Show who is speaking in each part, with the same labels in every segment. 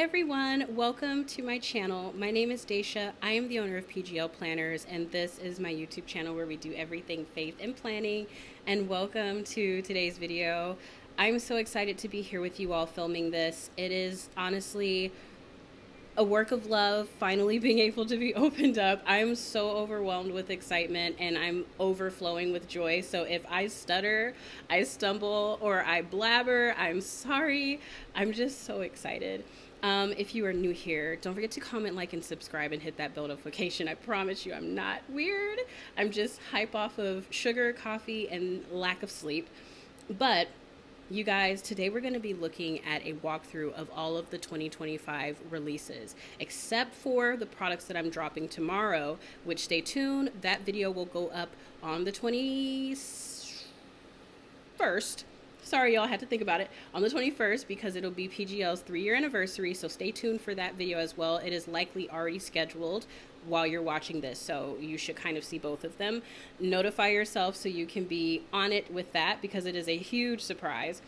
Speaker 1: everyone, welcome to my channel. My name is Daisha. I am the owner of PGL Planners, and this is my YouTube channel where we do everything faith and planning. And welcome to today's video. I'm so excited to be here with you all filming this. It is honestly a work of love finally being able to be opened up. I am so overwhelmed with excitement and I'm overflowing with joy. So if I stutter, I stumble, or I blabber, I'm sorry. I'm just so excited. If you are new here, don't forget to comment, like, and subscribe and hit that bell notification. I promise you I'm not weird. I'm just hype off of sugar, coffee, and lack of sleep. But you guys, today we're going to be looking at a walkthrough of all of the 2025 releases, except for the products that I'm dropping tomorrow, which, stay tuned, that video will go up on the 21st. Sorry, y'all, had to think about it. On the 21st, because it'll be PGL's 3-year anniversary, so stay tuned for that video as well. It is likely already scheduled while you're watching this, so you should kind of see both of them. Notify yourself so you can be on it with that, because it is a huge surprise.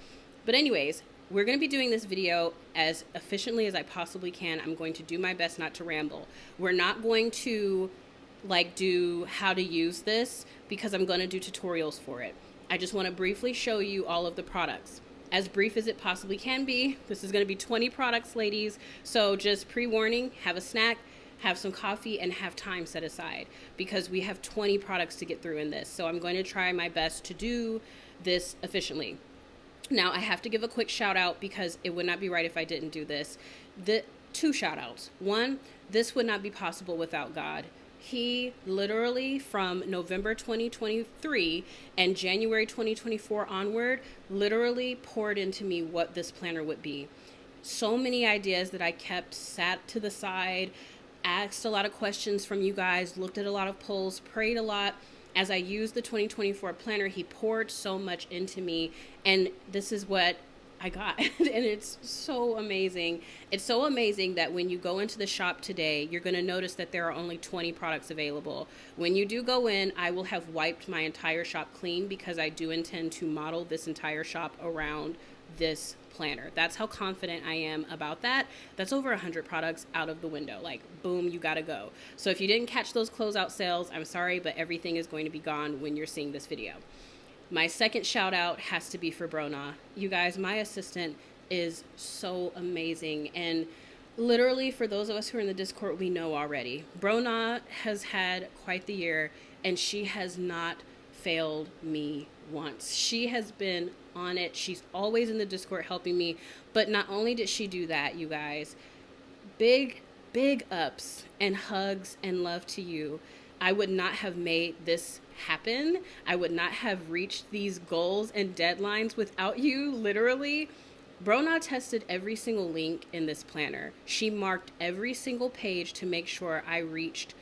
Speaker 1: But anyways, we're going to be doing this video as efficiently as I possibly can. I'm going to do my best not to ramble. We're not going to do how to use this, because I'm going to do tutorials for it. I just want to briefly show you all of the products. As brief as it possibly can be. This is going to be 20 products, ladies. So just pre-warning, have a snack, have some coffee, and have time set aside, because we have 20 products to get through in this. So I'm going to try my best to do this efficiently. Now, I have to give a quick shout out, because it would not be right if I didn't do this. The 2 shout outs. 1, this would not be possible without God. He literally, from November 2023 and January 2024 onward, literally poured into me what this planner would be. So many ideas that I kept sat to the side, asked a lot of questions from you guys, looked at a lot of polls, prayed a lot. As I used the 2024 planner, he poured so much into me, and this is what I got. And it's so amazing. It's so amazing that when you go into the shop today, you're going to notice that there are only 20 products available. When you do go in, I will have wiped my entire shop clean, because I do intend to model this entire shop around this planner. That's how confident I am about that. That's over 100 products out of the window. Like, boom, you gotta go. So if you didn't catch those closeout sales, I'm sorry, but everything is going to be gone when you're seeing this video. My second shout out has to be for Brona. You guys, my assistant is so amazing. And literally, for those of us who are in the Discord, we know already. Brona has had quite the year, and she has not failed me once. She has been on it. She's always in the Discord helping me. But not only did she do that, you guys, big ups and hugs and love to you. I would not have made this happen. I would not have reached these goals and deadlines without you, literally. Brona tested every single link in this planner. She marked every single page to make sure I reached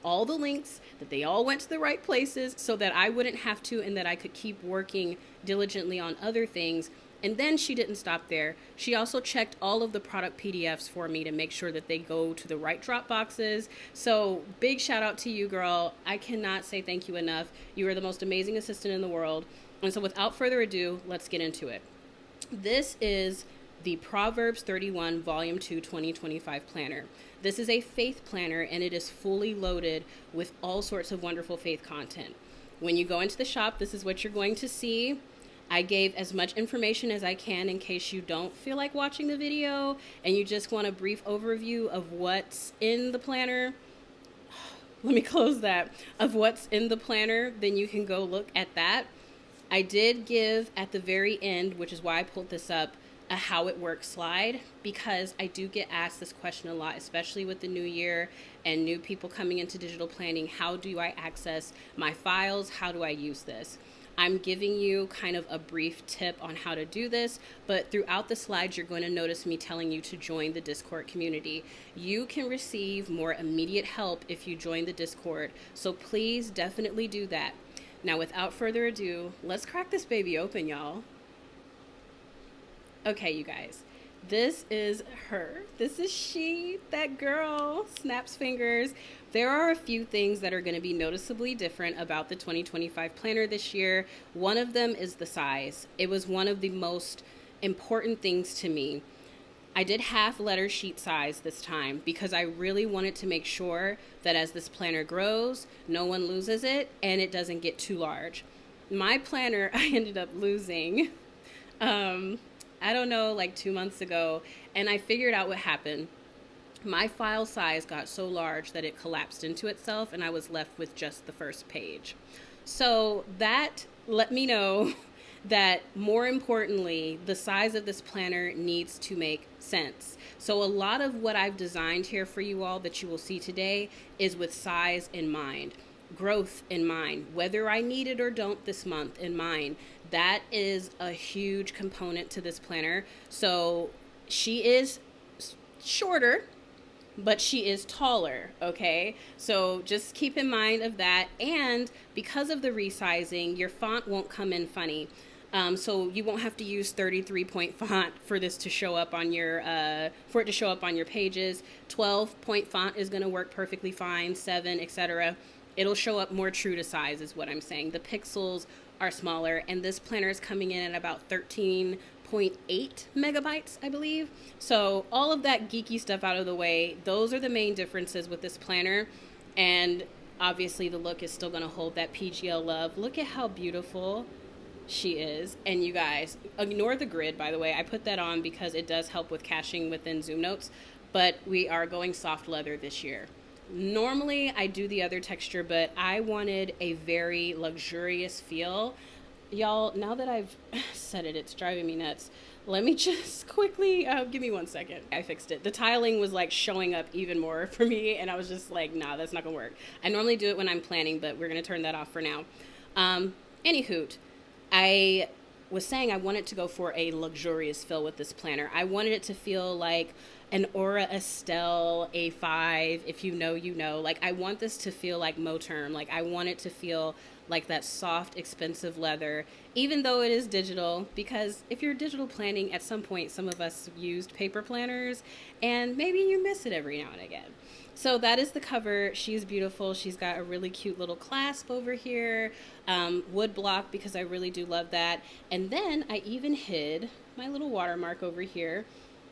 Speaker 1: all the links, that they all went to the right places, so that I wouldn't have to, and that I could keep working diligently on other things. And then she didn't stop there. She also checked all of the product PDFs for me to make sure that they go to the right drop boxes. So big shout out to you, girl. I cannot say thank you enough. You are the most amazing assistant in the world. And so without further ado, let's get into it. This is the Proverbs 31 Volume 2 2025 planner. This is a faith planner, and it is fully loaded with all sorts of wonderful faith content. When you go into the shop, this is what you're going to see. I gave as much information as I can in case you don't feel like watching the video and you just want a brief overview of what's in the planner. Let me close that. Of what's in the planner, then you can go look at that. I did give at the very end, which is why I pulled this up, a how it works slide, because I do get asked this question a lot, especially with the new year and new people coming into digital planning. How do I access my files? How do I use this? I'm giving you kind of a brief tip on how to do this, but throughout the slides, you're going to notice me telling you to join the Discord community. You can receive more immediate help if you join the Discord, so please definitely do that. Now, without further ado, let's crack this baby open, y'all. Okay, you guys, this is her. This is she, that girl, snaps fingers. There are a few things that are going to be noticeably different about the 2025 planner this year. One of them is the size. It was one of the most important things to me. I did half letter sheet size this time because I really wanted to make sure that as this planner grows, no one loses it and it doesn't get too large. My planner, I ended up losing, I don't know, like 2 months ago, and I figured out what happened. My file size got so large that it collapsed into itself and I was left with just the first page. So that let me know that more importantly, the size of this planner needs to make sense. So a lot of what I've designed here for you all that you will see today is with size in mind, growth in mind, whether I need it or don't this month in mind. That is a huge component to this planner. So she is shorter, but she is taller, okay? So just keep in mind of that. And because of the resizing, your font won't come in funny. So you won't have to use 33-point font for this to show up on your, for it to show up on your pages. 12-point font is gonna work perfectly fine, 7, etc. It'll show up more true to size is what I'm saying. The pixels are smaller, and this planner is coming in at about 13.8 megabytes, I believe. So all of that geeky stuff out of the way, those are the main differences with this planner. And obviously the look is still gonna hold that PGL love. Look at how beautiful she is. And you guys, ignore the grid, by the way. I put that on because it does help with caching within Zoom Notes, but we are going soft leather this year. Normally I do the other texture, but I wanted a very luxurious feel. Y'all, now that I've said it, it's driving me nuts. Let me just quickly, give me 1 second. I fixed it. The tiling was like showing up even more for me, and I was just like, nah, that's not gonna work. I normally do it when I'm planning, but we're gonna turn that off for now. Anywho, I was saying I wanted to go for a luxurious feel with this planner. I wanted it to feel like an Aura Estelle A5, if you know, you know. Like, I want this to feel like Moterm. Like, I want it to feel like that soft, expensive leather, even though it is digital, because if you're digital planning, at some point, some of us used paper planners, and maybe you miss it every now and again. So that is the cover. She's beautiful. She's got a really cute little clasp over here, wood block, because I really do love that. And then I even hid my little watermark over here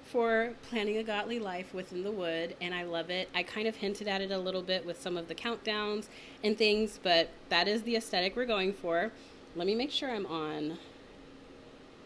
Speaker 1: for Planning a Godly Life within the wood, and I love it. I kind of hinted at it a little bit with some of the countdowns and things, but that is the aesthetic we're going for. Let me make sure I'm on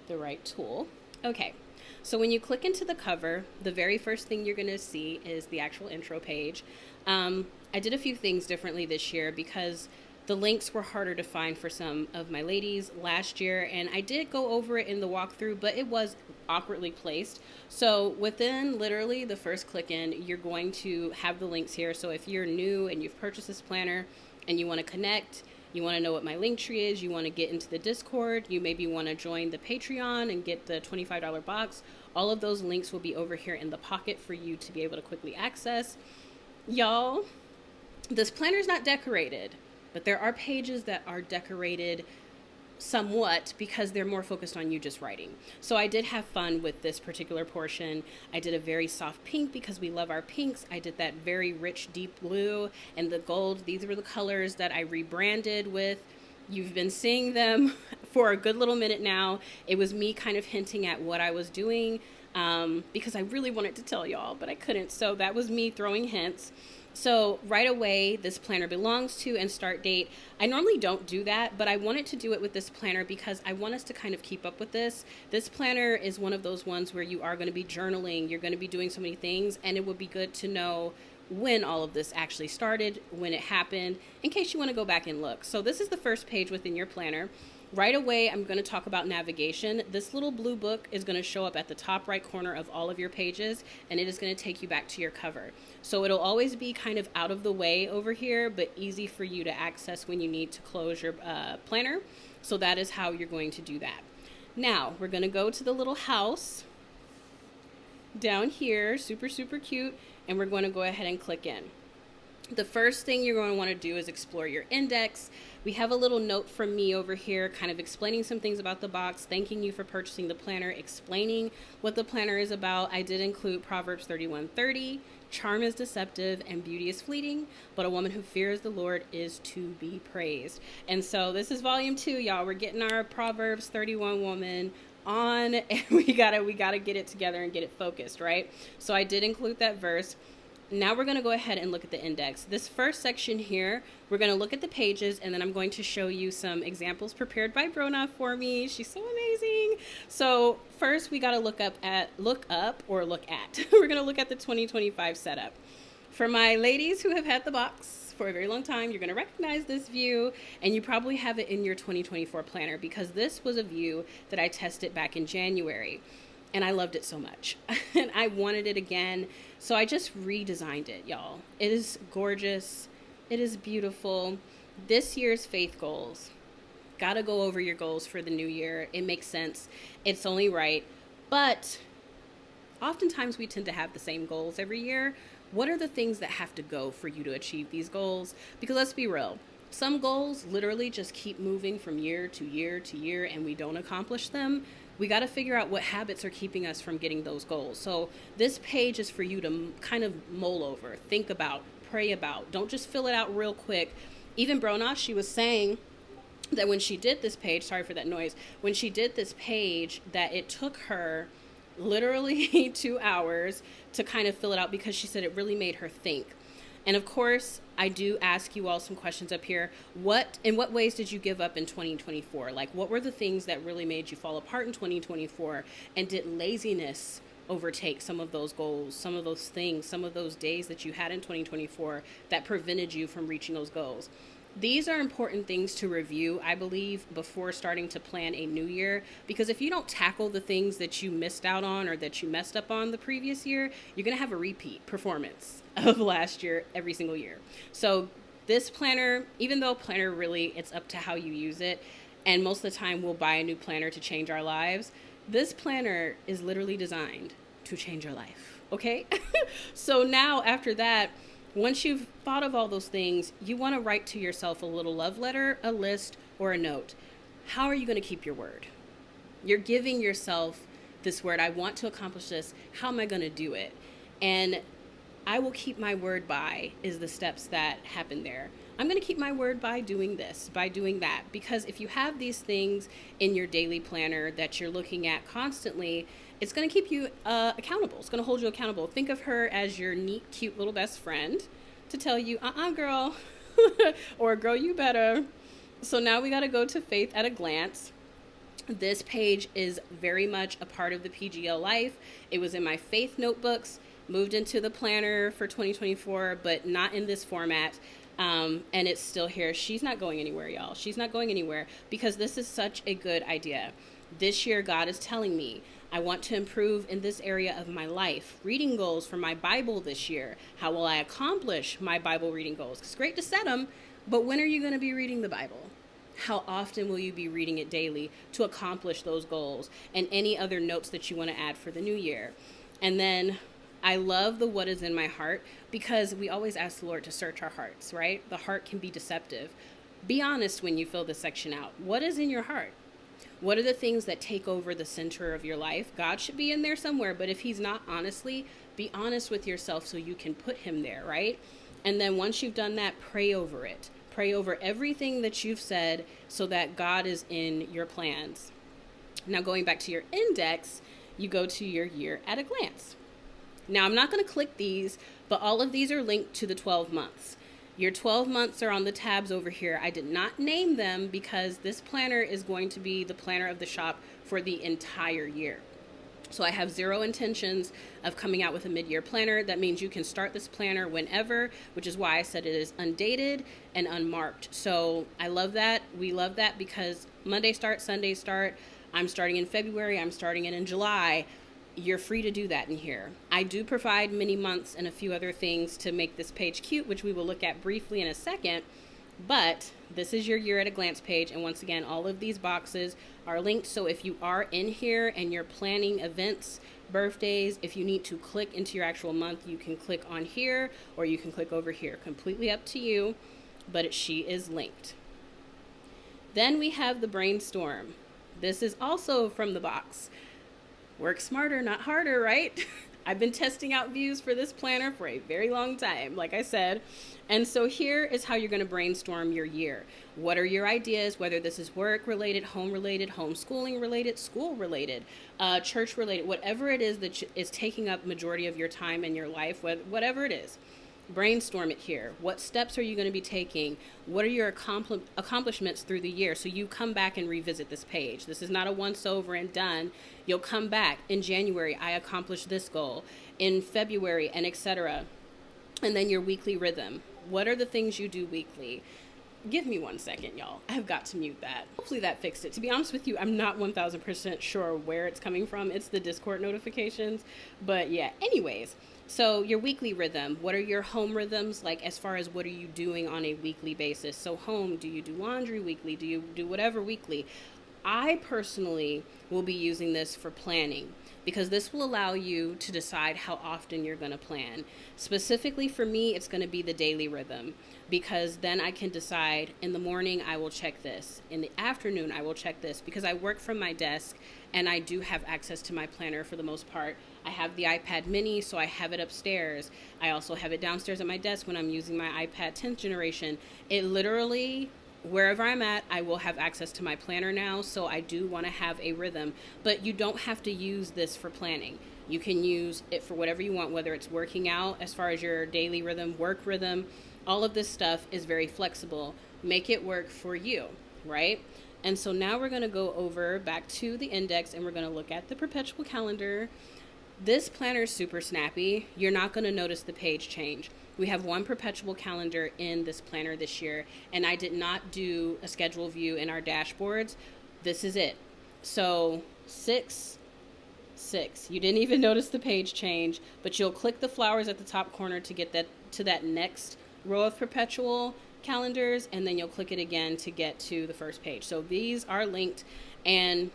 Speaker 1: the right tool. Okay. So when you click into the cover, the very first thing you're going to see is the actual intro page. I did a few things differently this year because the links were harder to find for some of my ladies last year, and I did go over it in the walkthrough, but it was awkwardly placed. So within literally the first click in, you're going to have the links here. So if you're new and you've purchased this planner and you want to connect, you want to know what my link tree is, you want to get into the Discord, you maybe want to join the Patreon and get the $25 box, all of those links will be over here in the pocket for you to be able to quickly access. Y'all, this planner is not decorated, but there are pages that are decorated somewhat because they're more focused on you just writing. So I did have fun with this particular portion. I did a very soft pink because we love our pinks. I did that very rich deep blue and the gold. These were the colors that I rebranded with. You've been seeing them for a good little minute now. It was me kind of hinting at what I was doing because I really wanted to tell y'all, but I couldn't. So that was me throwing hints. So right away, this planner belongs to and start date. I normally don't do that, but I wanted to do it with this planner because I want us to kind of keep up with this. This planner is one of those ones where you are going to be journaling, you're going to be doing so many things, and it would be good to know when all of this actually started, when it happened, in case you want to go back and look. So this is the first page within your planner. Right away, I'm going to talk about navigation. This little blue book is going to show up at the top right corner of all of your pages, and it is going to take you back to your cover. So it'll always be kind of out of the way over here, but easy for you to access when you need to close your planner. So that is how you're going to do that. Now, we're going to go to the little house down here, super, super cute, and we're going to go ahead and click in. The first thing you're going to want to do is explore your index. We have a little note from me over here kind of explaining some things about the box, thanking you for purchasing the planner, explaining what the planner is about. I did include Proverbs 31:30, charm is deceptive and beauty is fleeting, but a woman who fears the Lord is to be praised. And so this is volume 2, y'all. We're getting our Proverbs 31 woman on and we gotta get it together and get it focused, right? So I did include that verse. Now we're going to go ahead and look at the index. This first section here, we're going to look at the pages, and then I'm going to show you some examples prepared by Brona for me. She's so amazing. So first we got to look at. We're going to look at the 2025 setup. For my ladies who have had the box for a very long time, you're going to recognize this view, and you probably have it in your 2024 planner because this was a view that I tested back in January. And I loved it so much and I wanted it again. So I just redesigned it, y'all. It is gorgeous. It is beautiful. This year's faith goals. Gotta go over your goals for the new year. It makes sense. It's only right. But oftentimes we tend to have the same goals every year. What are the things that have to go for you to achieve these goals? Because let's be real. Some goals literally just keep moving from year to year to year and we don't accomplish them. We got to figure out what habits are keeping us from getting those goals. So this page is for you to kind of mull over, think about, pray about. Don't just fill it out real quick. Even Brona, she was saying that when she did this page, sorry for that noise, when she did this page, that it took her literally 2 hours to kind of fill it out because she said it really made her think. And of course, I do ask you all some questions up here. In what ways did you give up in 2024? Like, what were the things that really made you fall apart in 2024? And did laziness overtake some of those goals, some of those things, some of those days that you had in 2024 that prevented you from reaching those goals? These are important things to review, I believe, before starting to plan a new year, because if you don't tackle the things that you missed out on or that you messed up on the previous year, you're going to have a repeat performance of last year every single year. So this planner, even though planner really, it's up to how you use it, and most of the time we'll buy a new planner to change our lives, this planner is literally designed to change your life, okay? So now after that, once you've thought of all those things, you want to write to yourself a little love letter, a list, or a note. How are you going to keep your word? You're giving yourself this word. I want to accomplish this. How am I going to do it? And I will keep my word by is the steps that happen there. I'm going to keep my word by doing this, by doing that. Because if you have these things in your daily planner that you're looking at constantly, it's going to keep you accountable. It's going to hold you accountable. Think of her as your neat, cute little best friend to tell you, girl, or girl, you better. So now we got to go to Faith at a Glance. This page is very much a part of the PGL life. It was in my faith notebooks, moved into the planner for 2024, but not in this format. And it's still here. She's not going anywhere, y'all. She's not going anywhere because this is such a good idea. This year, God is telling me, I want to improve in this area of my life. Reading goals for my Bible this year. How will I accomplish my Bible reading goals? It's great to set them, but when are you going to be reading the Bible? How often will you be reading it daily to accomplish those goals? And any other notes that you want to add for the new year. And then I love the what is in my heart because we always ask the Lord to search our hearts, right? The heart can be deceptive. Be honest when you fill this section out. What is in your heart? What are the things that take over the center of your life? God should be in there somewhere, but if he's not, honestly, be honest with yourself so you can put him there, right? And then once you've done that, pray over it. Pray over everything that you've said so that God is in your plans. Now going back to your index, you go to your year at a glance. Now I'm not going to click these, but all of these are linked to the 12 months. Your 12 months are on the tabs over here. I did not name them because this planner is going to be the planner of the shop for the entire year. So I have zero intentions of coming out with a mid-year planner. That means you can start this planner whenever, which is why I said it is undated and unmarked. So I love that. We love that because Monday start, Sunday start. I'm starting in February. I'm starting in July. You're free to do that in here. I do provide mini months and a few other things to make this page cute, which we will look at briefly in a second. But this is your year at a glance page. And once again, all of these boxes are linked. So if you are in here and you're planning events, birthdays, if you need to click into your actual month, you can click on here or you can click over here. Completely up to you, but she is linked. Then we have the brainstorm. This is also from the box. Work smarter, not harder, right? I've been testing out views for this planner for a very long time, like I said. And so here is how you're going to brainstorm your year. What are your ideas, whether this is work related, homeschooling related, school related, church related, whatever it is that is taking up majority of your time in your life, whatever it is. Brainstorm it here. What steps are you going to be taking? What are your accomplishments through the year? So you come back and revisit this page. This is not a once over and done. You'll come back in January, I accomplished this goal, in February, and etc. And then your weekly rhythm. What are the things you do weekly? Give me 1 second, y'all. I've got to mute that. Hopefully that fixed it. To be honest with you, I'm not 1000% sure where it's coming from. It's the Discord notifications. But yeah, anyways. So your weekly rhythm, what are your home rhythms? Like as far as what are you doing on a weekly basis? So home, do you do laundry weekly? Do you do whatever weekly? I personally will be using this for planning because this will allow you to decide how often you're going to plan. Specifically for me, it's going to be the daily rhythm because then I can decide in the morning, I will check this. In the afternoon, I will check this because I work from my desk and I do have access to my planner for the most part. I have the iPad mini, so I have it upstairs. I also have it downstairs at my desk when I'm using my iPad 10th generation. It literally, wherever I'm at, I will have access to my planner now, so I do want to have a rhythm. But you don't have to use this for planning. You can use it for whatever you want, whether it's working out, as far as your daily rhythm, work rhythm. All of this stuff is very flexible. Make it work for you, right? And so now we're going to go over back to the index and we're going to look at the perpetual calendar. This planner is super snappy. You're not going to notice the page change. We have one perpetual calendar in this planner this year, and I did not do a schedule view in our dashboards. This is it. So 6, 6. You didn't even notice the page change, but you'll click the flowers at the top corner to get that to that next row of perpetual calendars, and then you'll click it again to get to the first page. So these are linked, and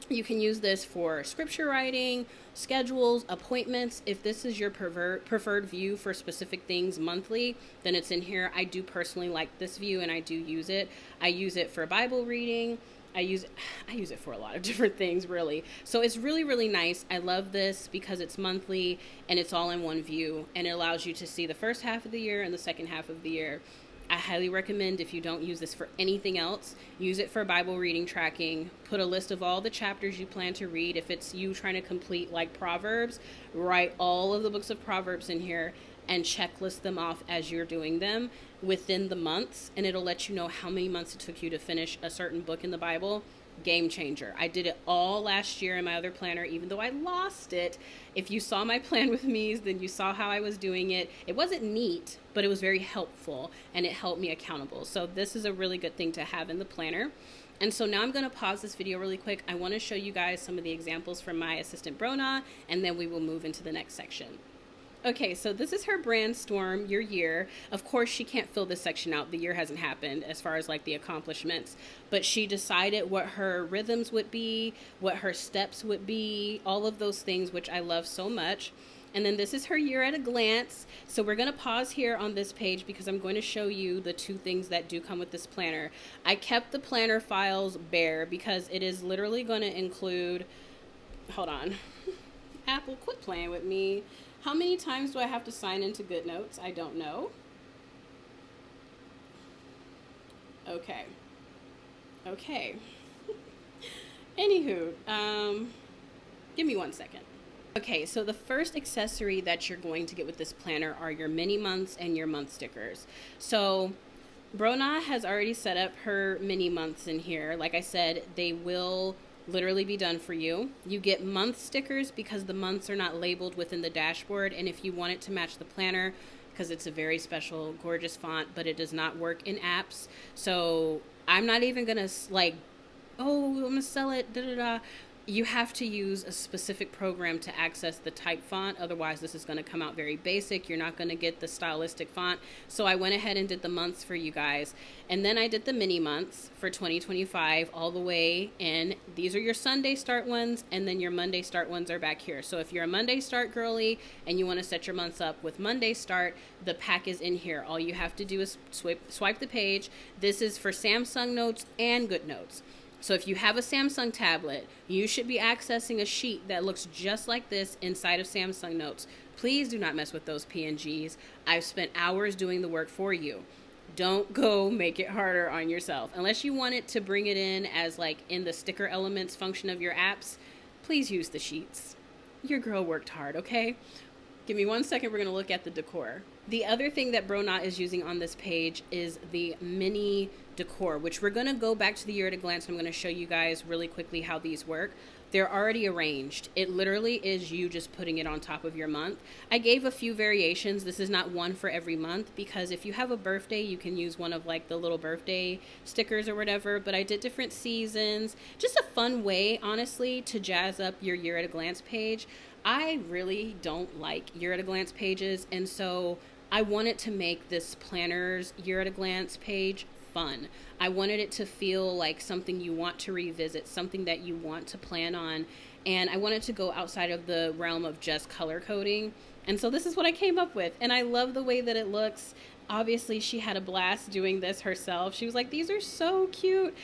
Speaker 1: you can use this for scripture writing, schedules, appointments. If this is your preferred view for specific things monthly, then it's in here. I do personally like this view and I do use it. I use it for Bible reading. I use it for a lot of different things, really. So it's really, really nice. I love this because it's monthly and it's all in one view, and it allows you to see the first half of the year and the second half of the year. I highly recommend, if you don't use this for anything else, use it for Bible reading tracking. Put a list of all the chapters you plan to read. If it's you trying to complete like Proverbs, write all of the books of Proverbs in here and checklist them off as you're doing them within the months, and it'll let you know how many months it took you to finish a certain book in the Bible. Game changer. I did it all last year in my other planner, even though I lost it. If you saw my plan with me's, then you saw how I was doing it. It wasn't neat, but it was very helpful and it helped me accountable. So this is a really good thing to have in the planner. And so now I'm going to pause this video really quick. I want to show you guys some of the examples from my assistant Brona, and then we will move into the next section. Okay, so this is her brainstorm, your year. Of course, she can't fill this section out. The year hasn't happened as far as like the accomplishments, but she decided what her rhythms would be, what her steps would be, all of those things, which I love so much. And then this is her year at a glance. So we're going to pause here on this page because I'm going to show you the two things that do come with this planner. I kept the planner files bare because it is literally going to include, hold on, Apple, quit playing with me. How many times do I have to sign into GoodNotes? I don't know. Okay. Anywho, give me 1 second. Okay, so the first accessory that you're going to get with this planner are your mini months and your month stickers. So Brona has already set up her mini months in here. Like I said, they will literally be done for you. You get month stickers because the months are not labeled within the dashboard, and if you want it to match the planner, because it's a very special, gorgeous font, but it does not work in apps. So I'm not even gonna like, oh, I'm gonna sell it, da da da. You have to use a specific program to access the type font. Otherwise, this is going to come out very basic. You're not going to get the stylistic font. So I went ahead and did the months for you guys. And then I did the mini months for 2025 all the way in. These are your Sunday start ones, and then your Monday start ones are back here. So if you're a Monday start girly and you want to set your months up with Monday start, the pack is in here. All you have to do is swipe the page. This is for Samsung Notes and GoodNotes. So if you have a Samsung tablet, you should be accessing a sheet that looks just like this inside of Samsung Notes. Please do not mess with those PNGs. I've spent hours doing the work for you. Don't go make it harder on yourself. Unless you want it to bring it in as like in the sticker elements function of your apps, please use the sheets. Your girl worked hard, okay? Give me 1 second, we're gonna look at the decor. The other thing that Bronot is using on this page is the mini decor, which we're gonna go back to the year at a glance. I'm gonna show you guys really quickly how these work. They're already arranged. It literally is you just putting it on top of your month. I gave a few variations. This is not one for every month, because if you have a birthday, you can use one of like the little birthday stickers or whatever, but I did different seasons. Just a fun way, honestly, to jazz up your year at a glance page. I really don't like year at a glance pages, and so I wanted to make this planner's year at a glance page fun. I wanted it to feel like something you want to revisit, something that you want to plan on, and I wanted to go outside of the realm of just color coding. And so this is what I came up with, and I love the way that it looks. Obviously, she had a blast doing this herself. She was like, these are so cute,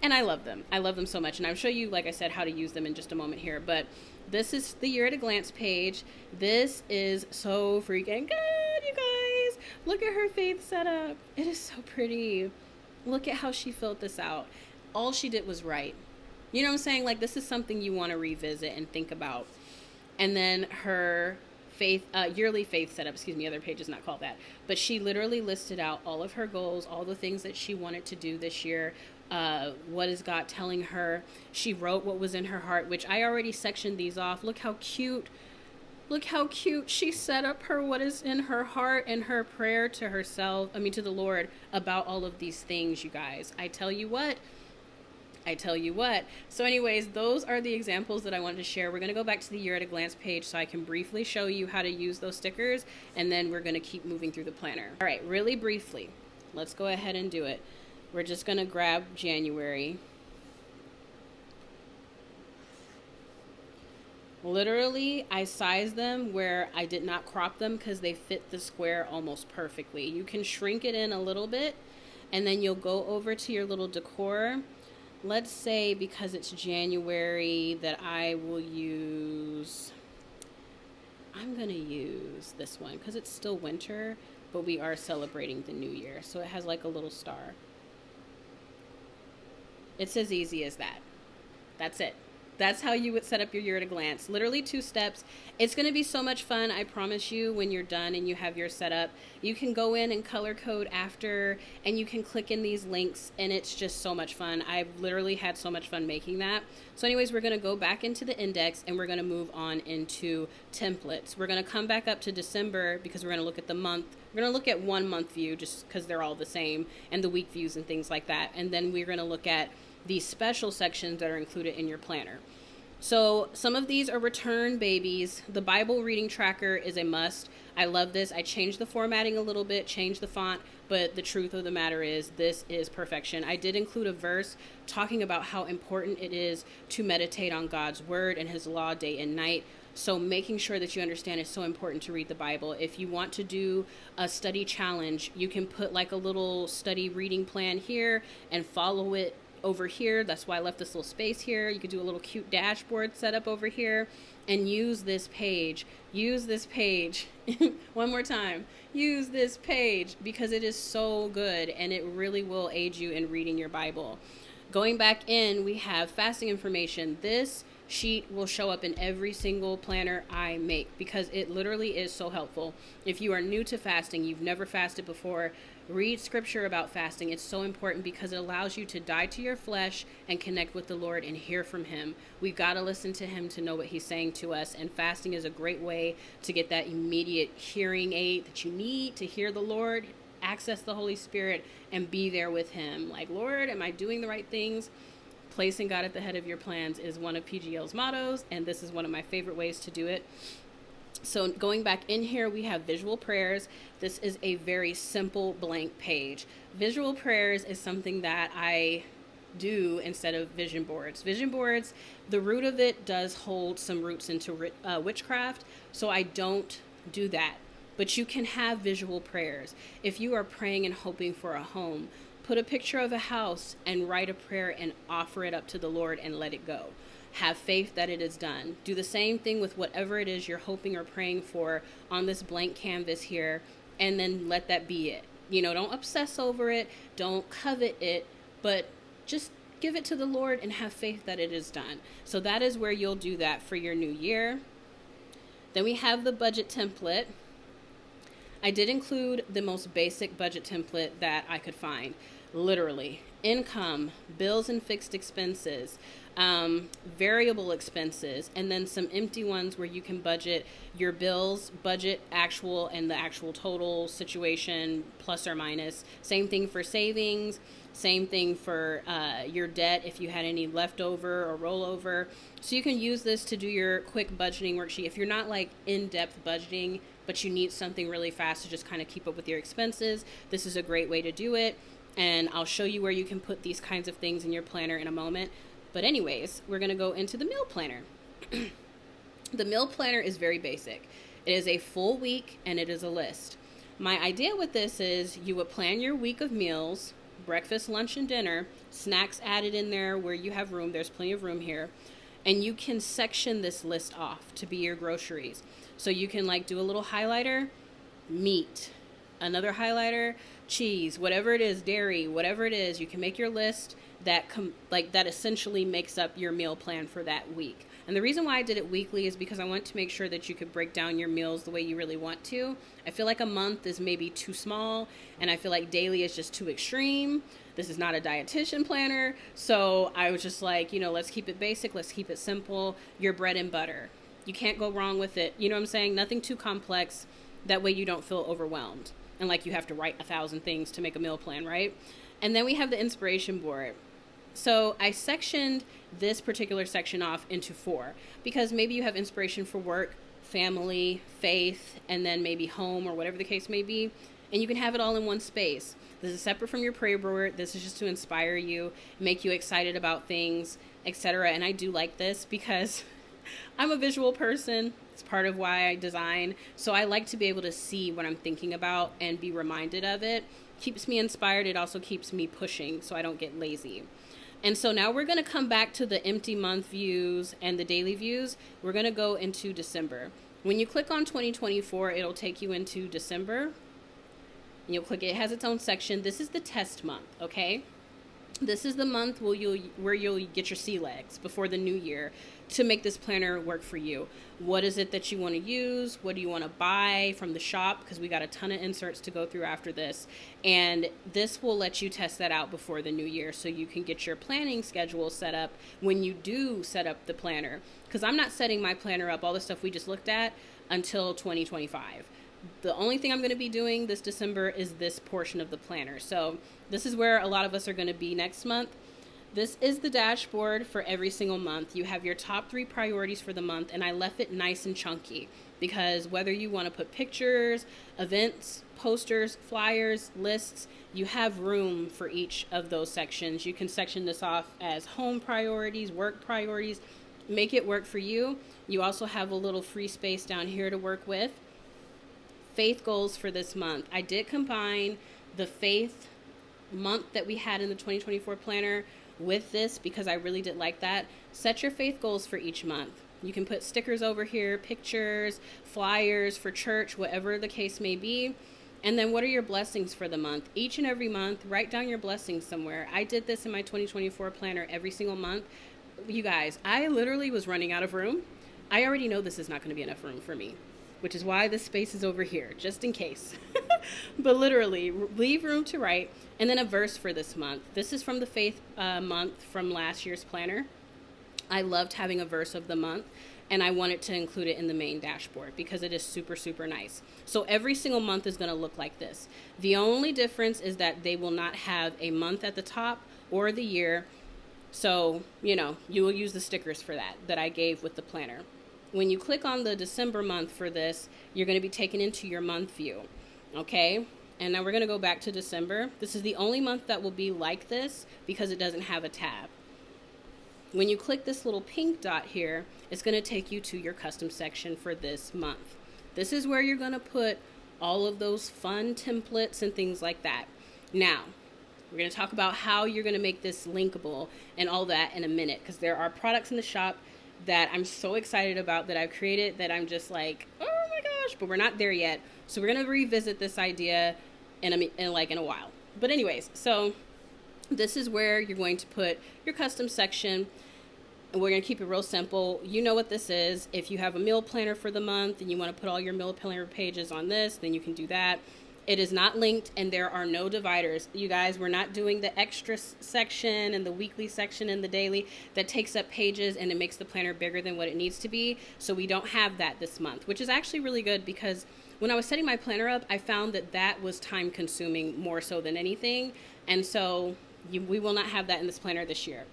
Speaker 1: and I love them. I love them so much, and I'll show you, like I said, how to use them in just a moment here, but this is the year at a glance page. This is so freaking good, you guys. Look at her faith setup. It is so pretty. Look at how she filled this out. All she did was write. You know what I'm saying? Like, this is something you want to revisit and think about. And then her faith, yearly faith setup, other page is not called that. But she literally listed out all of her goals, all the things that she wanted to do this year. What is God telling her? She wrote what was in her heart, which I already sectioned these off. Look how cute. Look how cute she set up her what is in her heart and her prayer to herself, to the Lord about all of these things, you guys. I tell you what. So anyways, those are the examples that I wanted to share. We're going to go back to the year at a glance page so I can briefly show you how to use those stickers, and then we're going to keep moving through the planner. All right, really briefly, let's go ahead and do it. We're just going to grab January. Literally, I sized them where I did not crop them because they fit the square almost perfectly. You can shrink it in a little bit, and then you'll go over to your little decor. Let's say, because it's January, that I'm going to use this one because it's still winter, but we are celebrating the new year. So it has like a little star. It's as easy as that. That's it. That's how you would set up your year at a glance. Literally 2 steps. It's going to be so much fun. I promise you, when you're done and you have your setup, you can go in and color code after, and you can click in these links, and it's just so much fun. I've literally had so much fun making that. So anyways, we're going to go back into the index, and we're going to move on into templates. We're going to come back up to December because we're going to look at the month. We're going to look at 1 month view just because they're all the same, and the week views and things like that. And then we're going to look at these special sections that are included in your planner. So some of these are return babies. The Bible reading tracker is a must. I love this. I changed the formatting a little bit, changed the font, but the truth of the matter is this is perfection. I did include a verse talking about how important it is to meditate on God's word and his law day and night. So making sure that you understand it's so important to read the Bible. If you want to do a study challenge, you can put like a little study reading plan here and follow it over here. That's why I left this little space here. You could do a little cute dashboard setup over here and use this page. Use this page. One more time. Use this page because it is so good and it really will aid you in reading your Bible. Going back in, we have fasting information. This sheet will show up in every single planner I make because it literally is so helpful. If you are new to fasting, you've never fasted before, read scripture about fasting. It's so important because it allows you to die to your flesh and connect with the Lord and hear from him. We've got to listen to him to know what he's saying to us, and fasting is a great way to get that immediate hearing aid that you need to hear the Lord, access the Holy Spirit, and be there with him. Like, Lord, am I doing the right things? Placing God at the head of your plans is one of Pgl's mottos, and this is one of my favorite ways to do it. So going back in here, we have visual prayers. This is a very simple blank page. Visual prayers is something that I do instead of vision boards. Vision boards, the root of it does hold some roots into witchcraft, so I don't do that. But you can have visual prayers. If you are praying and hoping for a home, put a picture of a house and write a prayer and offer it up to the Lord and let it go. Have faith that it is done. Do the same thing with whatever it is you're hoping or praying for on this blank canvas here, and then let that be it. Don't obsess over it, don't covet it, but just give it to the Lord and have faith that it is done. So that is where you'll do that for your new year. Then we have the budget template. I did include the most basic budget template that I could find. Literally, income, bills and fixed expenses, variable expenses, and then some empty ones where you can budget your bills, budget actual and the actual total situation, plus or minus. Same thing for savings. Same thing for your debt if you had any leftover or rollover. So you can use this to do your quick budgeting worksheet. If you're not like in-depth budgeting, but you need something really fast to just kind of keep up with your expenses, this is a great way to do it. And I'll show you where you can put these kinds of things in your planner in a moment. But anyways, we're going to go into the meal planner. The meal planner is very basic. It is a full week and it is a list. My idea with this is you would plan your week of meals, breakfast, lunch, and dinner, snacks added in there where you have room. There's plenty of room here. And you can section this list off to be your groceries. So you can like do a little highlighter, meat, another highlighter, cheese, whatever it is, dairy, whatever it is. You can make your list that that essentially makes up your meal plan for that week. And the reason why I did it weekly is because I want to make sure that you could break down your meals the way you really want to. I feel like a month is maybe too small, and I feel like daily is just too extreme. This is not a dietitian planner, so I was just like, let's keep it basic, let's keep it simple. Your bread and butter. You can't go wrong with it. You know what I'm saying? Nothing too complex. That way you don't feel overwhelmed and like you have to write 1,000 things to make a meal plan, right? And then we have the inspiration board. So I sectioned this particular section off into 4 because maybe you have inspiration for work, family, faith, and then maybe home or whatever the case may be. And you can have it all in one space. This is separate from your prayer board. This is just to inspire you, make you excited about things, etc. And I do like this because I'm a visual person. It's part of why I design. So I like to be able to see what I'm thinking about and be reminded of it. Keeps me inspired. It also keeps me pushing so I don't get lazy. And so now we're going to come back to the empty month views and the daily views. We're going to go into December. When you click on 2024, it'll take you into December. And you'll click, it has its own section. This is the test month, okay? This is the month where you'll get your sea legs before the new year to make this planner work for you. What is it that you want to use? What do you want to buy from the shop? Because we got a ton of inserts to go through after this. And this will let you test that out before the new year so you can get your planning schedule set up when you do set up the planner. Because I'm not setting my planner up, all the stuff we just looked at, until 2025. The only thing I'm going to be doing this December is this portion of the planner. So this is where a lot of us are going to be next month. This is the dashboard for every single month. You have your top 3 priorities for the month, and I left it nice and chunky because whether you want to put pictures, events, posters, flyers, lists, you have room for each of those sections. You can section this off as home priorities, work priorities, make it work for you. You also have a little free space down here to work with. Faith goals for this month. I did combine the faith month that we had in the 2024 planner with this because I really did like that. Set your faith goals for each month. You can put stickers over here, pictures, flyers for church, whatever the case may be. And then what are your blessings for the month? Each and every month, write down your blessings somewhere. I did this in my 2024 planner every single month. You guys, I literally was running out of room. I already know this is not going to be enough room for me, which is why this space is over here, just in case. But literally, leave room to write. And then a verse for this month. This is from the faith month from last year's planner. I loved having a verse of the month, and I wanted to include it in the main dashboard because it is super, super nice. So every single month is going to look like this. The only difference is that they will not have a month at the top or the year. So, you will use the stickers for that I gave with the planner. When you click on the December month for this, you're going to be taken into your month view, okay? And now we're going to go back to December. This is the only month that will be like this because it doesn't have a tab. When you click this little pink dot here, it's going to take you to your custom section for this month. This is where you're going to put all of those fun templates and things like that. Now, We're going to talk about how you're going to make this linkable and all that in a minute, because there are products in the shop that I'm so excited about that I've created that I'm just like, oh my gosh, but we're not there yet. So we're going to revisit this idea in a while. But anyways, so this is where you're going to put your custom section. And we're going to keep it real simple. You know what this is. If you have a meal planner for the month and you want to put all your meal planner pages on this, then you can do that. It is not linked and there are no dividers. You guys, we're not doing the extra section and the weekly section and the daily that takes up pages and it makes the planner bigger than what it needs to be. So we don't have that this month, which is actually really good, because when I was setting my planner up, I found that that was time consuming more so than anything. And so we will not have that in this planner this year.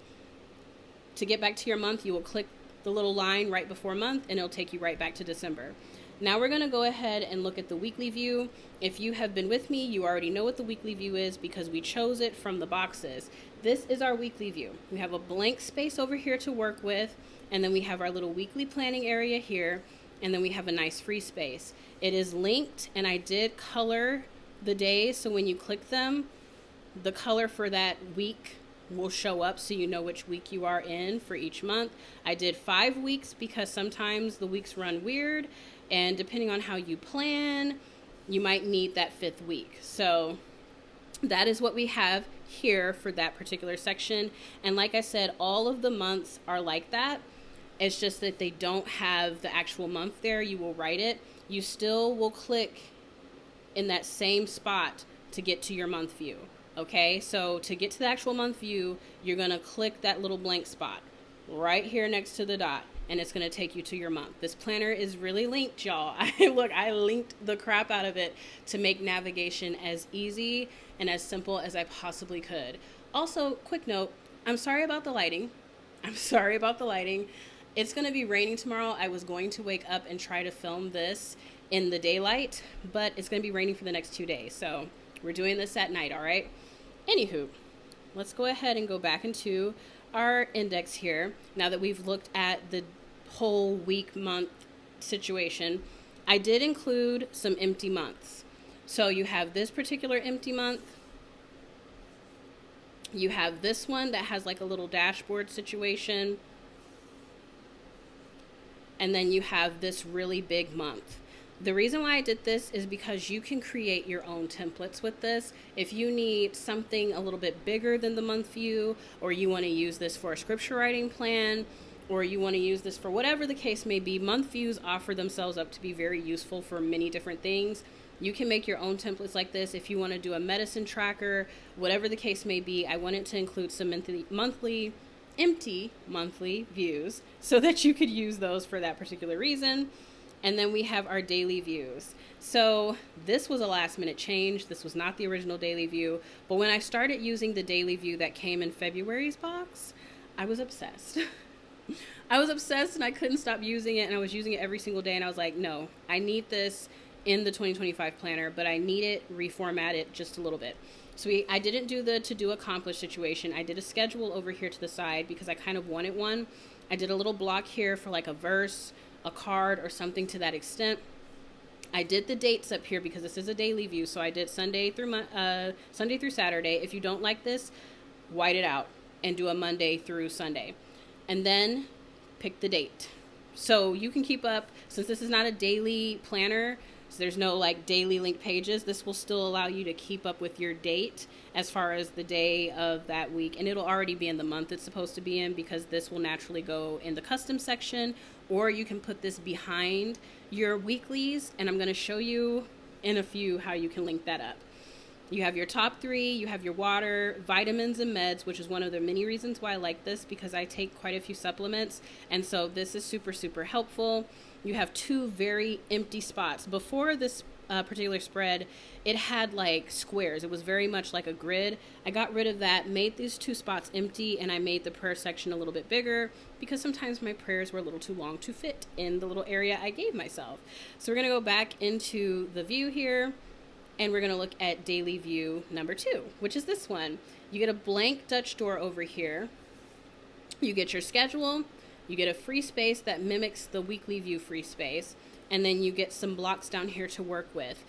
Speaker 1: To get back to your month, you will click the little line right before month and it'll take you right back to December. Now we're going to go ahead and look at the weekly view. If you have been with me, you already know what the weekly view is because we chose it from the boxes. This is our weekly view. We have a blank space over here to work with, and then we have our little weekly planning area here, and then we have a nice free space. It is linked, and I did color the days, so when you click them, the color for that week will show up so you know which week you are in for each month. I did 5 weeks because sometimes the weeks run weird, and depending on how you plan, you might need that 5th week. So that is what we have here for that particular section. And like I said, all of the months are like that. It's just that they don't have the actual month there. You will write it. You still will click in that same spot to get to your month view. Okay, so to get to the actual month view, you're going to click that little blank spot right here next to the dot, and it's going to take you to your month. This planner is really linked, y'all. I linked the crap out of it to make navigation as easy and as simple as I possibly could. Also, quick note, I'm sorry about the lighting. It's going to be raining tomorrow. I was going to wake up and try to film this in the daylight, but it's going to be raining for the next 2 days. So we're doing this at night, all right? Anywho, let's go ahead and go back into our index here. Now that we've looked at the whole week, month situation, I did include some empty months. So you have this particular empty month. You have this one that has like a little dashboard situation. And then you have this really big month. The reason why I did this is because you can create your own templates with this. If you need something a little bit bigger than the month view, or you want to use this for a scripture writing plan, or you want to use this for whatever the case may be, month views offer themselves up to be very useful for many different things. You can make your own templates like this. If you want to do a medicine tracker, whatever the case may be, I wanted to include some empty monthly views so that you could use those for that particular reason. And then we have our daily views. So this was a last minute change. This was not the original daily view. But when I started using the daily view that came in February's box, I was obsessed. I was obsessed and I couldn't stop using it. And I was using it every single day. And I was like, no, I need this in the 2025 planner, but I need it reformatted just a little bit. So I didn't do the to-do accomplished situation. I did a schedule over here to the side because I kind of wanted one. I did a little block here for like a verse, a card, or something to that extent. I did the dates up here because this is a daily view, so I did Sunday through Saturday. If you don't like this, white it out and do a Monday through Sunday, and then pick the date. So you can keep up, since this is not a daily planner, so there's no like daily link pages, this will still allow you to keep up with your date as far as the day of that week, and it'll already be in the month it's supposed to be in, because this will naturally go in the custom section, or you can put this behind your weeklies, and I'm going to show you in a few how you can link that up. You have your top 3, you have your water, vitamins, and meds, which is one of the many reasons why I like this, because I take quite a few supplements, and so this is super, super helpful. You have 2 very empty spots. Before this particular spread, it had like squares. It was very much like a grid. I got rid of that, made these 2 spots empty, and I made the prayer section a little bit bigger because sometimes my prayers were a little too long to fit in the little area I gave myself. So we're going to go back into the view here, and we're going to look at daily view number 2, which is this one. You get a blank Dutch door over here. You get your schedule. You get a free space that mimics the weekly view free space. And then you get some blocks down here to work with.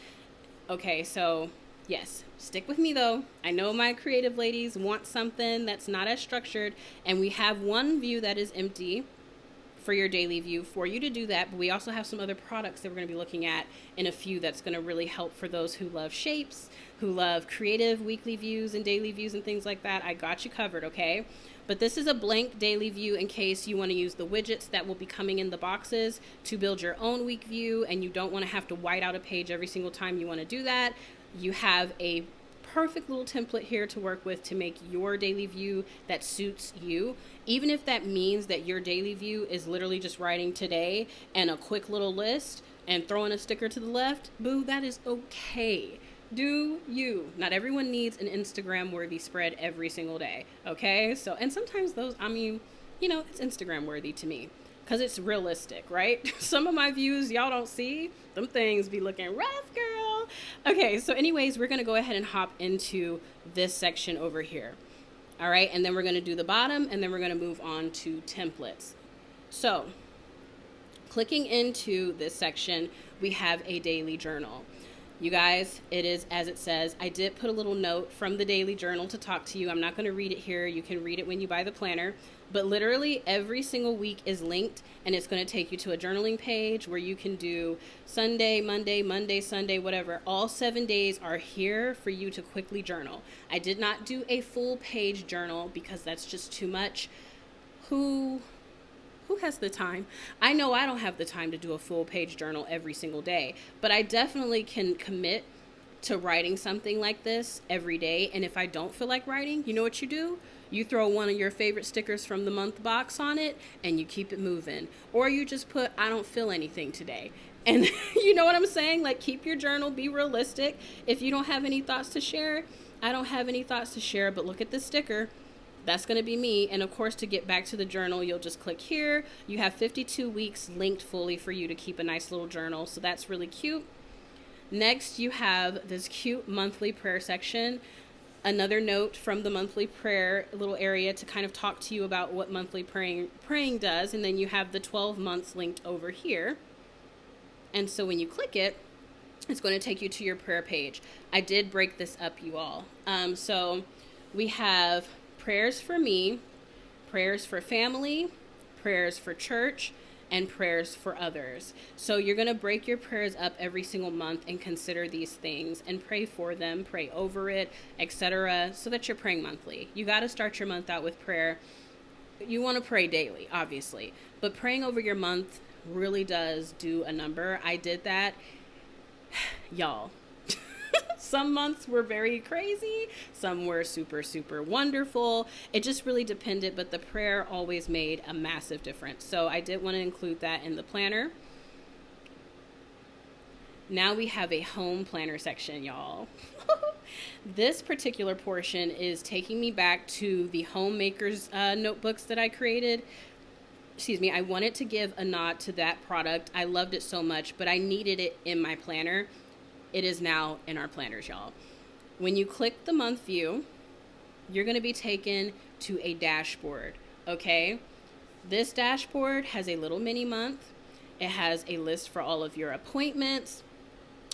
Speaker 1: Okay, so Yes, stick with me though. I know my creative ladies want something that's not as structured, and we have one view that is empty for your daily view for you to do that. But we also have some other products that we're going to be looking at in a few that's going to really help for those who love shapes, who love creative weekly views and daily views and things like that. I got you covered, okay? But this is a blank daily view in case you want to use the widgets that will be coming in the boxes to build your own week view, and you don't want to have to white out a page every single time you want to do that. You have a perfect little template here to work with to make your daily view that suits you. Even if that means that your daily view is literally just writing today and a quick little list and throwing a sticker to the left, boo, that is okay. Do you. Not everyone needs an Instagram worthy spread every single day, okay? So, and sometimes those, I mean, you know, it's Instagram worthy to me because it's realistic, right? Some of my views y'all don't see, them things be looking rough, girl. Okay, so anyways, we're gonna go ahead and hop into this section over here. All right, and then we're gonna do the bottom, and then we're gonna move on to templates. So, clicking into this section, we have a daily journal. You guys, it is as it says. I did put a little note from the daily journal to talk to you. I'm not going to read it here. You can read it when you buy the planner. But literally every single week is linked, and it's going to take you to a journaling page where you can do Sunday, Monday, Sunday, whatever. All 7 days are here for you to quickly journal. I did not do a full page journal because that's just too much. Who has the time? I know I don't have the time to do a full page journal every single day, but I definitely can commit to writing something like this every day. And if I don't feel like writing, you know what you do? You throw one of your favorite stickers from the month box on it and you keep it moving. Or you just put, I don't feel anything today. And you know what I'm saying? Like, keep your journal, be realistic. If you don't have any thoughts to share, I don't have any thoughts to share, but look at this sticker. That's going to be me. And of course, to get back to the journal, you'll just click here. You have 52 weeks linked fully for you to keep a nice little journal. So that's really cute. Next, you have this cute monthly prayer section. Another note from the monthly prayer little area to kind of talk to you about what monthly praying does. And then you have the 12 months linked over here. And so when you click it, it's going to take you to your prayer page. I did break this up, you all. So we have prayers for me, prayers for family, prayers for church, and prayers for others. So you're going to break your prayers up every single month and consider these things and pray for them, pray over it, etc., so that you're praying monthly. You got to start your month out with prayer. You want to pray daily, obviously, but praying over your month really does do a number. I did that. Y'all. Some months were very crazy. Some were super, super wonderful. It just really depended, but the prayer always made a massive difference. So I did want to include that in the planner. Now we have a home planner section, y'all. This particular portion is taking me back to the homemakers notebooks that I created. Excuse me, I wanted to give a nod to that product. I loved it so much, but I needed it in my planner. It is now in our planners, y'all. When you click the month view, you're going to be taken to a dashboard, okay? This dashboard has a little mini month. It has a list for all of your appointments.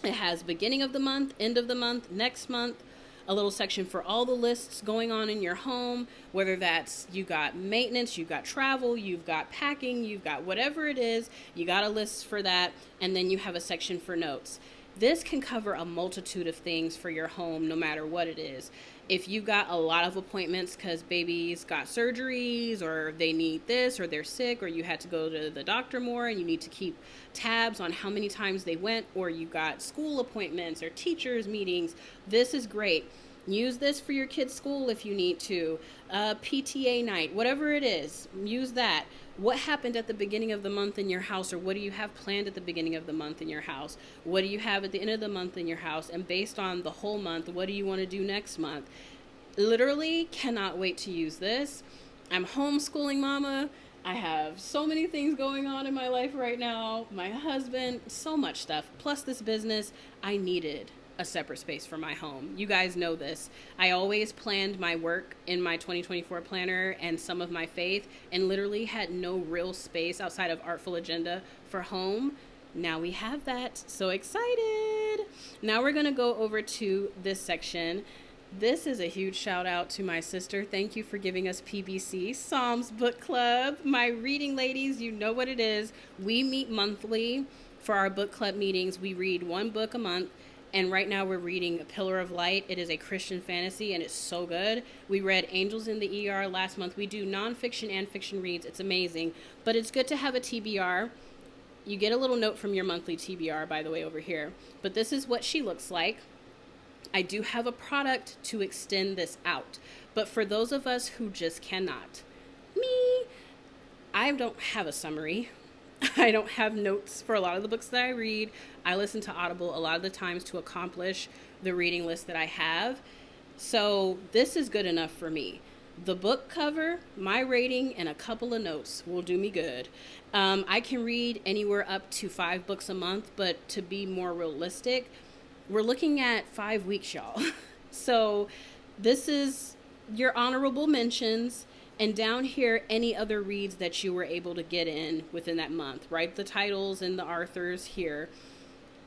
Speaker 1: It has beginning of the month, end of the month, next month, a little section for all the lists going on in your home, whether that's you got maintenance, you've got travel, you've got packing, you've got whatever it is, you got a list for that, and then you have a section for notes. This can cover a multitude of things for your home, no matter what it is. If you've got a lot of appointments because babies got surgeries or they need this or they're sick or you had to go to the doctor more and you need to keep tabs on how many times they went, or you got school appointments or teachers meetings, this is great. Use this for your kids' school if you need to. PTA night, whatever it is, use that. What happened at the beginning of the month in your house, or what do you have planned at the beginning of the month in your house? What do you have at the end of the month in your house? And based on the whole month, what do you want to do next month? Literally cannot wait to use this. I'm homeschooling mama. I have so many things going on in my life right now. My husband, so much stuff. Plus this business, I needed a separate space for my home. You guys know this. I always planned my work in my 2024 planner and some of my faith, and literally had no real space outside of Artful Agenda for home. Now we have that. So excited. Now we're going to go over to this section. This is a huge shout out to my sister. Thank you for giving us PBC, Psalms Book Club. My reading ladies, you know what it is. We meet monthly for our book club meetings. We read one book a month. And right now we're reading A Pillar of Light. It is a Christian fantasy and it's so good. We read Angels in the ER last month. We do nonfiction and fiction reads. It's amazing. But it's good to have a TBR. You get a little note from your monthly TBR, by the way, over here. But this is what she looks like. I do have a product to extend this out. But for those of us who just cannot, I don't have a summary. I don't have notes for a lot of the books that I read. I listen to Audible a lot of the times to accomplish the reading list that I have. So this is good enough for me. The book cover, my rating, and a couple of notes will do me good. I can read anywhere up to 5 books a month, but to be more realistic, we're looking at 5 weeks, y'all. So this is your honorable mentions. And down here, any other reads that you were able to get in within that month, right? The titles and the authors here.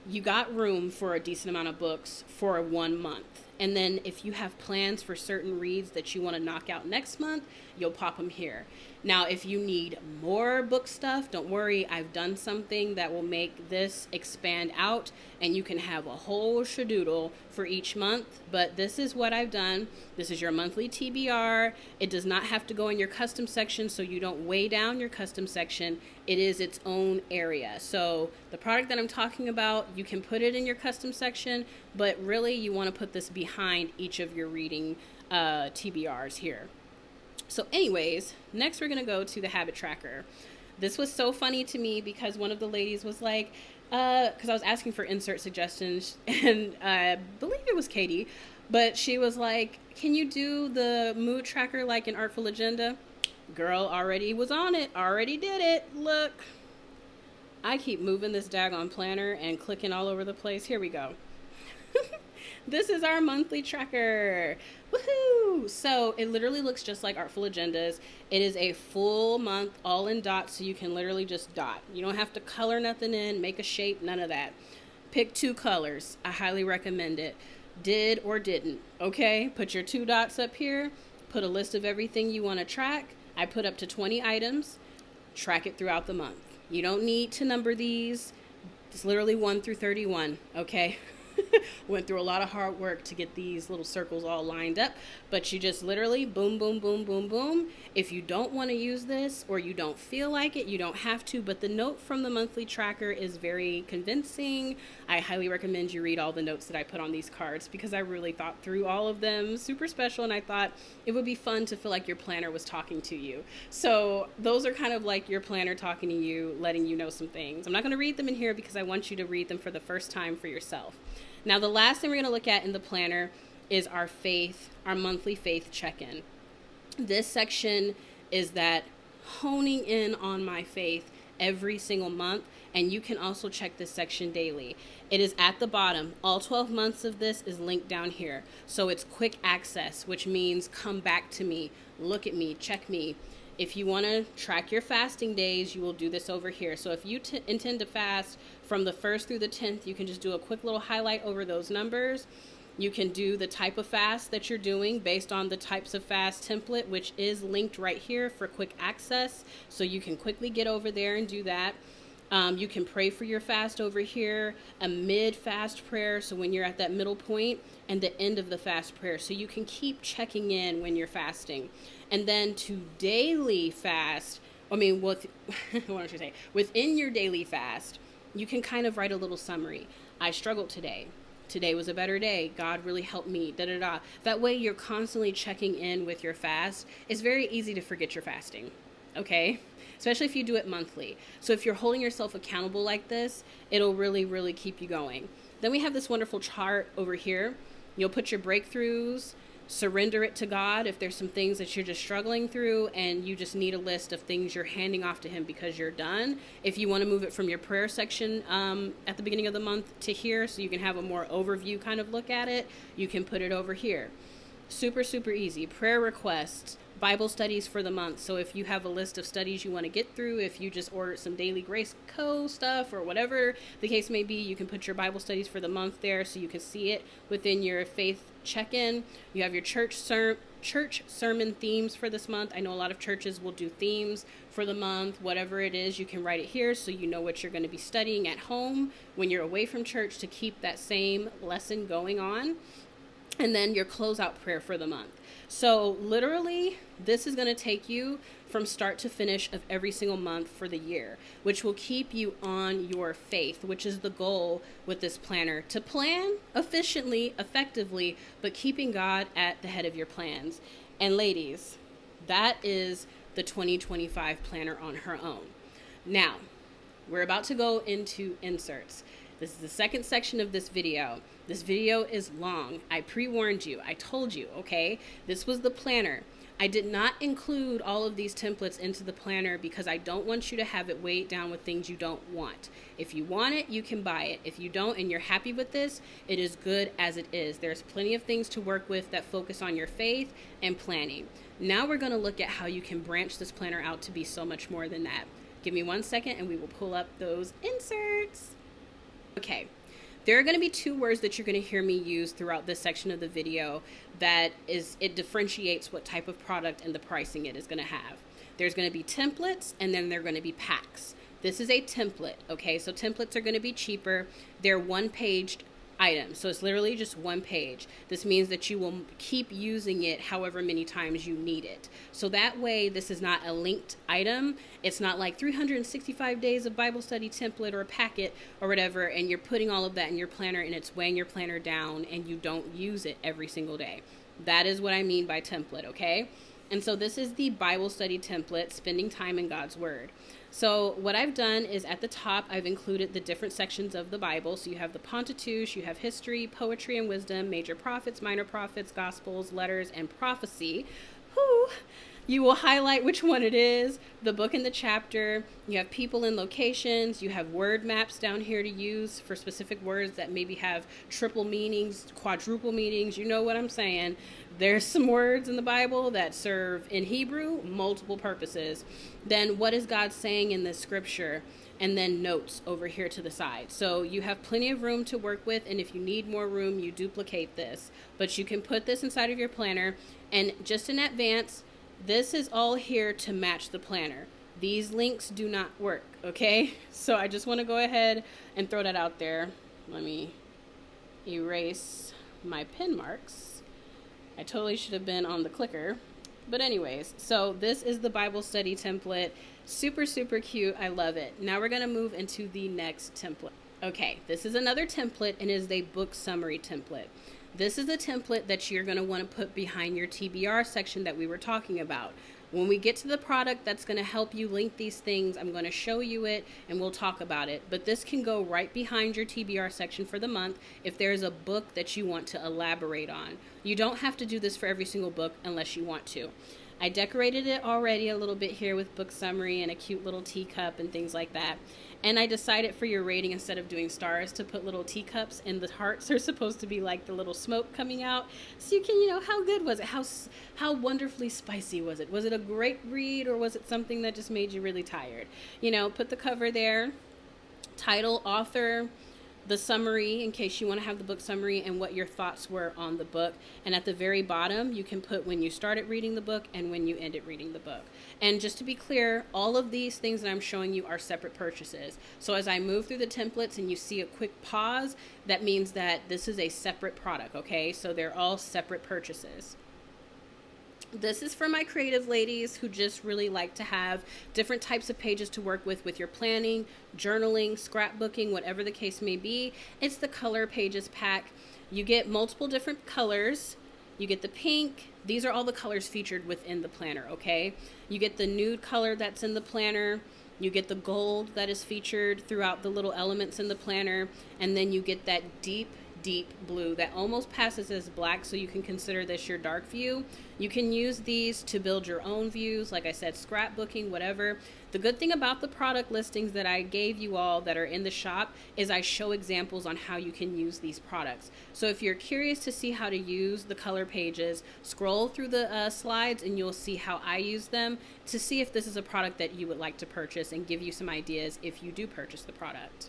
Speaker 1: You got room for a decent amount of books for 1 month. And then if you have plans for certain reads that you want to knock out next month, you'll pop them here. Now, if you need more book stuff, don't worry. I've done something that will make this expand out and you can have a whole shadoodle for each month. But this is what I've done. This is your monthly TBR. It does not have to go in your custom section, so you don't weigh down your custom section. It is its own area. So the product that I'm talking about, you can put it in your custom section, but really you want to put this behind each of your reading TBRs here. So anyways, next we're going to go to the habit tracker. This was so funny to me because one of the ladies was like, because I was asking for insert suggestions, and I believe it was Katie, but she was like, can you do the mood tracker like an Artful Agenda? Girl, already was on it, already did it. Look, I keep moving this daggone planner and clicking all over the place. Here we go. This is our monthly tracker. Woohoo! So it literally looks just like Artful Agendas. It is a full month, all in dots, so you can literally just dot. You don't have to color nothing in, make a shape, none of that. Pick 2 colors. I highly recommend it. Did or didn't, okay? Put your 2 dots up here. Put a list of everything you want to track. I put up to 20 items. Track it throughout the month. You don't need to number these. It's literally 1 through 31, okay? Went through a lot of hard work to get these little circles all lined up, but you just literally boom, boom, boom, boom, boom. If you don't want to use this or you don't feel like it, you don't have to, but the note from the monthly tracker is very convincing. I highly recommend you read all the notes that I put on these cards because I really thought through all of them, super special, and I thought it would be fun to feel like your planner was talking to you. So those are kind of like your planner talking to you, letting you know some things. I'm not going to read them in here because I want you to read them for the first time for yourself. Now, the last thing we're going to look at in the planner is our faith, our monthly faith check-in. This section is that honing in on my faith every single month, and you can also check this section daily. It is at the bottom. All 12 months of this is linked down here. So it's quick access, which means come back to me, look at me, check me. If you want to track your fasting days, you will do this over here. So if you intend to fast from the 1st through the 10th, you can just do a quick little highlight over those numbers. You can do the type of fast that you're doing based on the types of fast template, which is linked right here for quick access. So you can quickly get over there and do that. You can pray for your fast over here, a mid-fast prayer, so when you're at that middle point, and the end of the fast prayer, so you can keep checking in when you're fasting. And then to daily fast, what should I say? Within your daily fast, you can kind of write a little summary. I struggled today. Today was a better day. God really helped me, da-da-da. That way you're constantly checking in with your fast. It's very easy to forget your fasting, okay? Especially if you do it monthly. So if you're holding yourself accountable like this, it'll really, really keep you going. Then we have this wonderful chart over here. You'll put your breakthroughs, surrender it to God if there's some things that you're just struggling through and you just need a list of things you're handing off to him because you're done. If you want to move it from your prayer section at the beginning of the month to here so you can have a more overview kind of look at it, you can put it over here. Super, super easy. Prayer requests, Bible studies for the month. So if you have a list of studies you want to get through, if you just ordered some Daily Grace Co. stuff or whatever the case may be, you can put your Bible studies for the month there so you can see it within your faith check-in. You have your church sermon themes for this month. I know a lot of churches will do themes for the month. Whatever it is, you can write it here so you know what you're going to be studying at home when you're away from church to keep that same lesson going on. And then your closeout prayer for the month. So literally, this is going to take you from start to finish of every single month for the year, which will keep you on your faith, which is the goal with this planner, to plan efficiently, effectively, but keeping God at the head of your plans. And ladies, that is the 2025 planner on her own. Now, we're about to go into inserts. This is the second section of this video. This video is long. I pre-warned you. I told you, okay? This was the planner. I did not include all of these templates into the planner because I don't want you to have it weighed down with things you don't want. If you want it, you can buy it. If you don't and you're happy with this, it is good as it is. There's plenty of things to work with that focus on your faith and planning. Now we're going to look at how you can branch this planner out to be so much more than that. Give me 1 second and we will pull up those inserts. Okay, there are going to be 2 words that you're going to hear me use throughout this section of the video it differentiates what type of product and the pricing it is going to have. There's going to be templates and then there are going to be packs. This is a template, okay? So templates are going to be cheaper. They're 1-paged items, so it's literally just 1 page. This means that you will keep using it however many times you need it. So that way, this is not a linked item. It's not like 365 days of Bible study template or a packet or whatever, and you're putting all of that in your planner and it's weighing your planner down and you don't use it every single day. That is what I mean by template, okay? And so this is the Bible study template, Spending Time in God's Word. So what I've done is at the top, I've included the different sections of the Bible. So you have the Pentateuch, you have history, poetry and wisdom, major prophets, minor prophets, gospels, letters, and prophecy. Whew. You will highlight which one it is, the book and the chapter. You have people and locations. You have word maps down here to use for specific words that maybe have triple meanings, quadruple meanings. You know what I'm saying. There's some words in the Bible that serve in Hebrew multiple purposes. Then what is God saying in this scripture? And then notes over here to the side. So you have plenty of room to work with, and if you need more room, you duplicate this. But you can put this inside of your planner, and just in advance, this is all here to match the planner. These links do not work, okay? So I just want to go ahead and throw that out there. Let me erase my pen marks. I totally should have been on the clicker. But anyways, so this is the Bible study template. Super, super cute. I love it. Now we're going to move into the next template. Okay, this is another template and is a book summary template. This is the template that you're going to want to put behind your TBR section that we were talking about. When we get to the product that's going to help you link these things, I'm going to show you it and we'll talk about it. But this can go right behind your TBR section for the month if there's a book that you want to elaborate on. You don't have to do this for every single book unless you want to. I decorated it already a little bit here with book summary and a cute little teacup and things like that. And I decided for your rating, instead of doing stars, to put little teacups, and the hearts are supposed to be like the little smoke coming out. So you can, how good was it? How wonderfully spicy was it? Was it a great read, or was it something that just made you really tired? Put the cover there, title, author, the summary in case you want to have the book summary and what your thoughts were on the book. And at the very bottom, you can put when you started reading the book and when you ended reading the book. And just to be clear, all of these things that I'm showing you are separate purchases. So as I move through the templates and you see a quick pause, that means that this is a separate product, okay? So they're all separate purchases. This is for my creative ladies who just really like to have different types of pages to work with your planning, journaling, scrapbooking, whatever the case may be. It's the color pages pack. You get multiple different colors. You get the pink. These are all the colors featured within the planner, okay? You get the nude color that's in the planner. You get the gold that is featured throughout the little elements in the planner. And then you get that deep deep blue that almost passes as black, so you can consider this your dark view. You can use these to build your own views, like I said, scrapbooking, whatever. The good thing about the product listings that I gave you all that are in the shop is I show examples on how you can use these products. So if you're curious to see how to use the color pages, scroll through the slides and you'll see how I use them to see if this is a product that you would like to purchase and give you some ideas if you do purchase the product.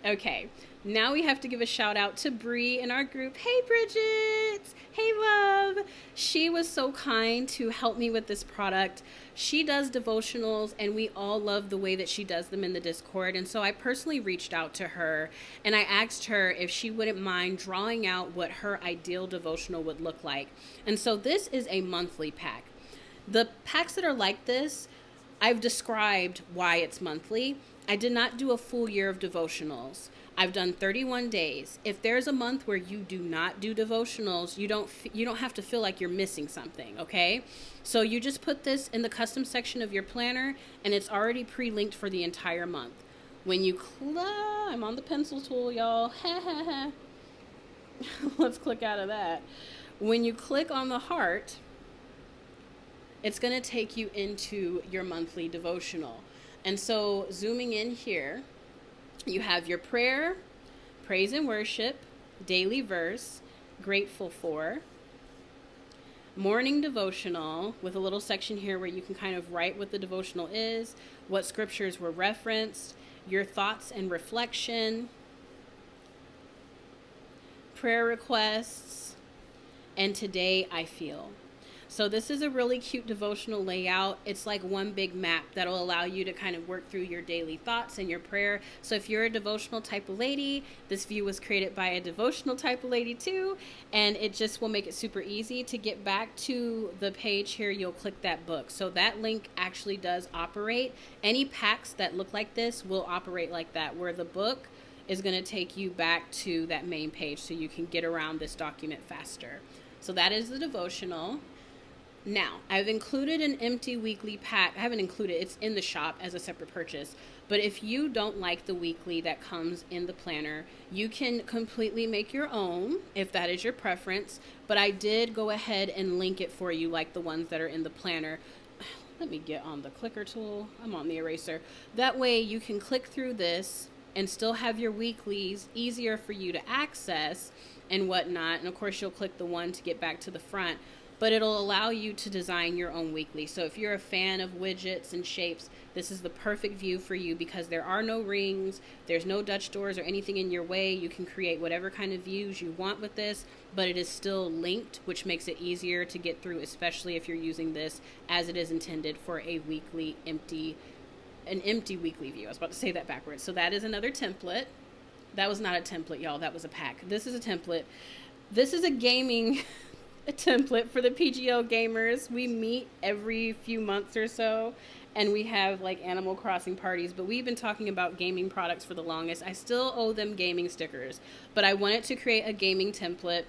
Speaker 1: Okay, now we have to give a shout out to Bree in our group. Hey, Bridget. Hey, love. She was so kind to help me with this product. She does devotionals, and we all love the way that she does them in the Discord. And so I personally reached out to her, and I asked her if she wouldn't mind drawing out what her ideal devotional would look like. And so this is a monthly pack. The packs that are like this, I've described why it's monthly. I did not do a full year of devotionals. I've done 31 days. If there's a month where you do not do devotionals, you don't have to feel like you're missing something, okay? So you just put this in the custom section of your planner, and it's already pre-linked for the entire month. When you I'm on the pencil tool, y'all. Let's click out of that. When you click on the heart, it's going to take you into your monthly devotional. And so zooming in here, you have your prayer, praise and worship, daily verse, grateful for, morning devotional with a little section here where you can kind of write what the devotional is, what scriptures were referenced, your thoughts and reflection, prayer requests, and today I feel. So this is a really cute devotional layout. It's like one big map that'll allow you to kind of work through your daily thoughts and your prayer. So if you're a devotional type of lady, this view was created by a devotional type of lady too, and it just will make it super easy to get back to the page here. You'll click that book. So that link actually does operate. Any packs that look like this will operate like that, where the book is going to take you back to that main page so you can get around this document faster. So that is the devotional. Now, I've included an empty weekly pack. I haven't included it. It's in the shop as a separate purchase. But if you don't like the weekly that comes in the planner, you can completely make your own if that is your preference. But I did go ahead and link it for you like the ones that are in the planner. Let me get on the clicker tool. I'm on the eraser. That way you can click through this and still have your weeklies easier for you to access and whatnot. And of course, you'll click the one to get back to the front. But it'll allow you to design your own weekly. So if you're a fan of widgets and shapes, this is the perfect view for you because there are no rings, there's no Dutch doors or anything in your way. You can create whatever kind of views you want with this, but it is still linked, which makes it easier to get through, especially if you're using this as it is intended for a weekly empty weekly view. I was about to say that backwards. So that is another template. That was not a template, y'all. That was a pack. This is a template. This is a gaming a template for the PGL gamers. We meet every few months or so, and we have like Animal Crossing parties, but we've been talking about gaming products for the longest. I still owe them gaming stickers, but I wanted to create a gaming template.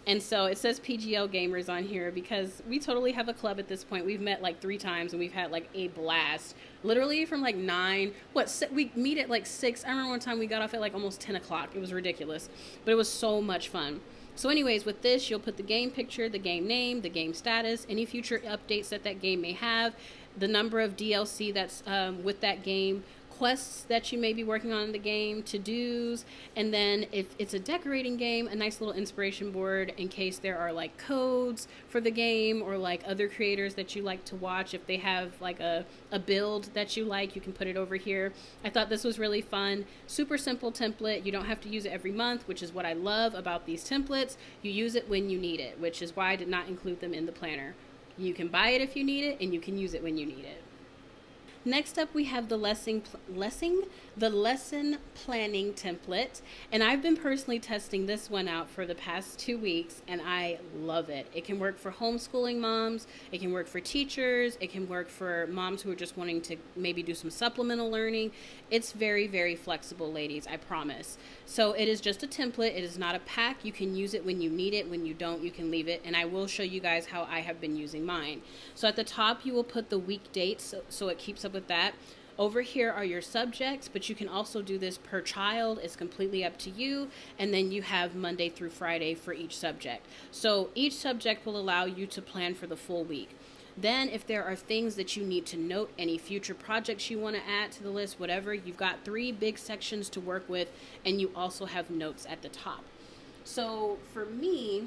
Speaker 1: And so it says PGL gamers on here because we totally have a club at this point. We've met like 3 times and we've had like a blast. Literally from like 9, we meet at like 6. I remember one time we got off at like almost 10 o'clock. It was ridiculous, but it was so much fun. So anyways, with this, you'll put the game picture, the game name, the game status, any future updates that game may have, the number of DLC that's with that game, quests that you may be working on in the game, to-dos, and then if it's a decorating game, a nice little inspiration board in case there are like codes for the game or like other creators that you like to watch. If they have like a build that you like, you can put it over here. I thought this was really fun. Super simple template. You don't have to use it every month, which is what I love about these templates. You use it when you need it, which is why I did not include them in the planner. You can buy it if you need it, and you can use it when you need it. Next up, we have the lesson planning template, and I've been personally testing this one out for the past 2 weeks, and I love it. It can work for homeschooling moms, it can work for teachers, it can work for moms who are just wanting to maybe do some supplemental learning. It's very, very flexible, ladies, I promise. So it is just a template. It is not a pack. You can use it when you need it. When you don't, you can leave it, and I will show you guys how I have been using mine. So at the top, you will put the week dates, so it keeps up with that. Over here are your subjects, but you can also do this per child. It's completely up to you. And then you have Monday through Friday for each subject. So each subject will allow you to plan for the full week. Then if there are things that you need to note, any future projects you want to add to the list, whatever, you've got 3 big sections to work with, and you also have notes at the top. So for me,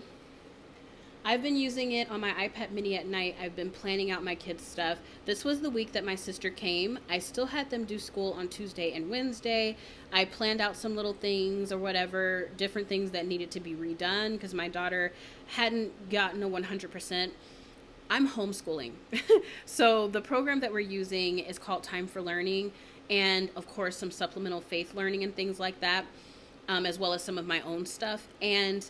Speaker 1: I've been using it on my iPad mini at night. I've been planning out my kids' stuff. This was the week that my sister came. I still had them do school on Tuesday and Wednesday. I planned out some little things or whatever, different things that needed to be redone because my daughter hadn't gotten a 100%. I'm homeschooling. So the program that we're using is called Time for Learning, and of course some supplemental faith learning and things like that, as well as some of my own stuff. And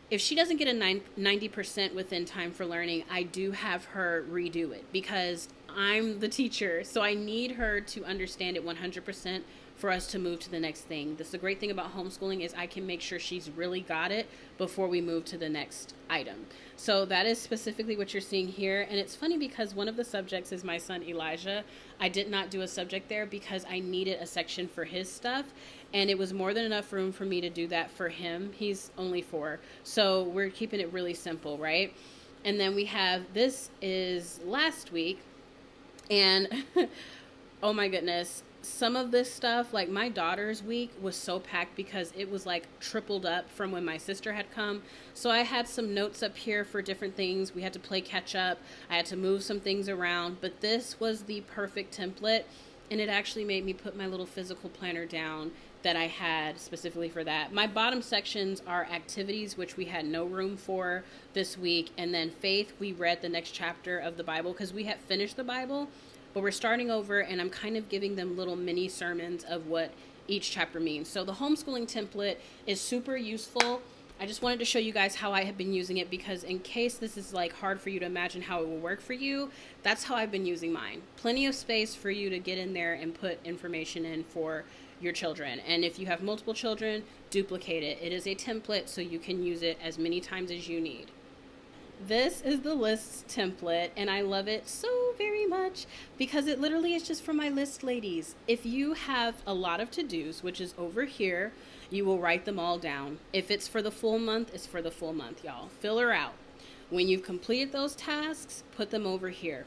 Speaker 1: if she doesn't get a 90% within Time for Learning, I do have her redo it because I'm the teacher. So I need her to understand it 100% for us to move to the next thing. That's the great thing about homeschooling is I can make sure she's really got it before we move to the next item. So that is specifically what you're seeing here. And it's funny because one of the subjects is my son Elijah. I did not do a subject there because I needed a section for his stuff. And it was more than enough room for me to do that for him. He's only 4. So we're keeping it really simple, right? And then we have, this is last week. And oh my goodness, some of this stuff, like my daughter's week was so packed because it was like tripled up from when my sister had come. So I had some notes up here for different things. We had to play catch up. I had to move some things around, but this was the perfect template. And it actually made me put my little physical planner down that I had specifically for that. My bottom sections are activities, which we had no room for this week. And then faith, we read the next chapter of the Bible because we had finished the Bible, but we're starting over, and I'm kind of giving them little mini sermons of what each chapter means. So the homeschooling template is super useful. I just wanted to show you guys how I have been using it because in case this is like hard for you to imagine how it will work for you, that's how I've been using mine. Plenty of space for you to get in there and put information in for your children. And if you have multiple children, duplicate it. It is a template so you can use it as many times as you need. This is the lists template, and I love it so very much because it literally is just for my list ladies. If you have a lot of to-dos, which is over here, you will write them all down. If it's for the full month, it's for the full month, y'all. Fill her out. When you've completed those tasks, put them over here.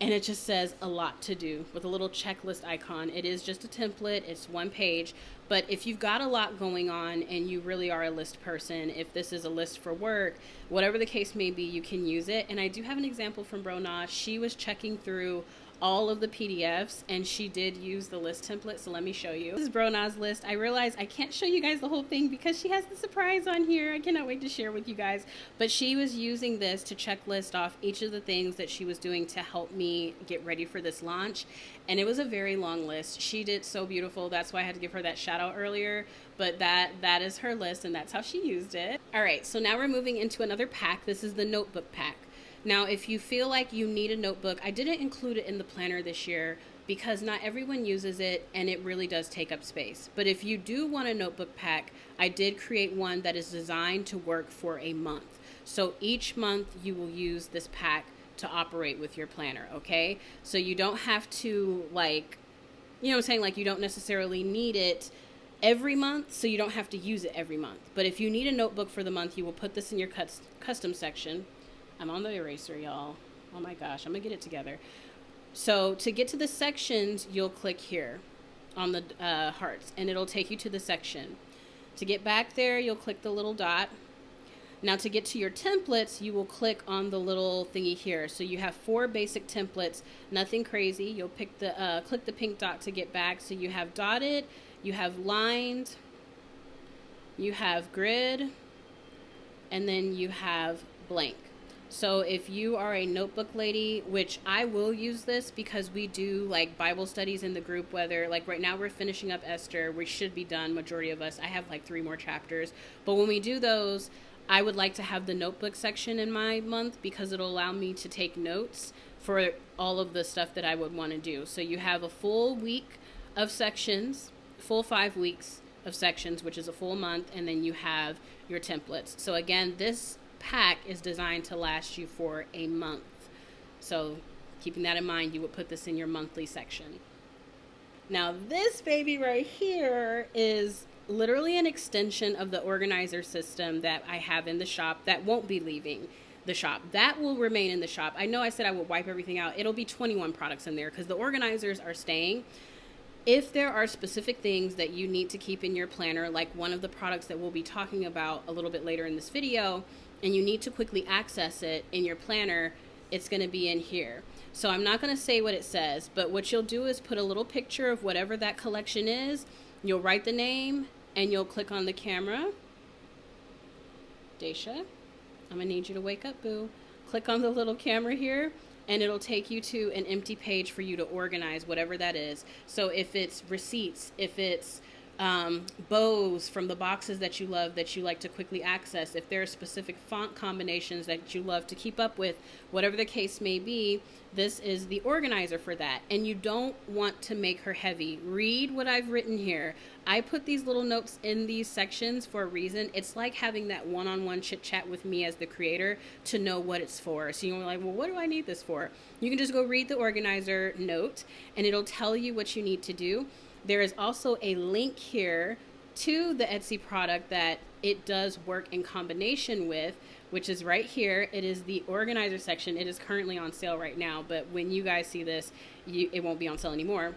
Speaker 1: And it just says a lot to do with a little checklist icon. It is just a template. It's 1 page. But if you've got a lot going on and you really are a list person, if this is a list for work, whatever the case may be, you can use it. And I do have an example from Brona. She was checking through all of the PDFs and she did use the list template. So let me show you. This is Brona's list. I realize I can't show you guys the whole thing because she has the surprise on here. I cannot wait to share with you guys. But she was using this to checklist off each of the things that she was doing to help me get ready for this launch. And it was a very long list. She did so beautiful. That's why I had to give her that shout out earlier. But that is her list and that's how she used it. All right, so now we're moving into another pack. This is the notebook pack. Now, if you feel like you need a notebook, I didn't include it in the planner this year because not everyone uses it and it really does take up space. But if you do want a notebook pack, I did create one that is designed to work for a month. So each month you will use this pack to operate with your planner, okay? So you don't have to like, you know what I'm saying? Like you don't necessarily need it every month, so you don't have to use it every month. But if you need a notebook for the month, you will put this in your custom section. I'm on the eraser, y'all. Oh my gosh, I'm gonna get it together. So to get to the sections, you'll click here on the hearts and it'll take you to the section. To get back there, you'll click the little dot. Now to get to your templates, you will click on the little thingy here. So you have 4 basic templates, nothing crazy. You'll pick the click the pink dot to get back. So you have dotted, you have lined, you have grid, and then you have blank. So if you are a notebook lady, which I will use this because we do like Bible studies in the group, whether like right now we're finishing up Esther, we should be done, majority of us. I have like 3 more chapters. But when we do those, I would like to have the notebook section in my month because it'll allow me to take notes for all of the stuff that I would want to do. So you have a full week of sections, full 5 weeks of sections, which is a full month, and then you have your templates. So again, this pack is designed to last you for a month. So keeping that in mind, you would put this in your monthly section. Now this baby right here is literally an extension of the organizer system that I have in the shop that won't be leaving the shop. That will remain in the shop. I know I said I would wipe everything out. It'll be 21 products in there because the organizers are staying. If there are specific things that you need to keep in your planner, like one of the products that we'll be talking about a little bit later in this video, and you need to quickly access it in your planner, it's going to be in here. So I'm not going to say what it says, but what you'll do is put a little picture of whatever that collection is. You'll write the name and you'll click on the camera. Daisha, I'm going to need you to wake up, boo. Click on the little camera here, and it'll take you to an empty page for you to organize whatever that is. So if it's receipts, if it's bows from the boxes that you love that you like to quickly access, if there are specific font combinations that you love to keep up with, whatever the case may be, this is the organizer for that. And you don't want to make her heavy. Read what I've written here. I put these little notes in these sections for a reason. It's like having that one-on-one chit chat with me as the creator to know what it's for. So you're like, well, what do I need this for? You can just go read the organizer note and it'll tell you what you need to do. There is also a link here to the Etsy product that it does work in combination with, which is right here. It is the organizer section. It is currently on sale right now, but when you guys see this, it won't be on sale anymore.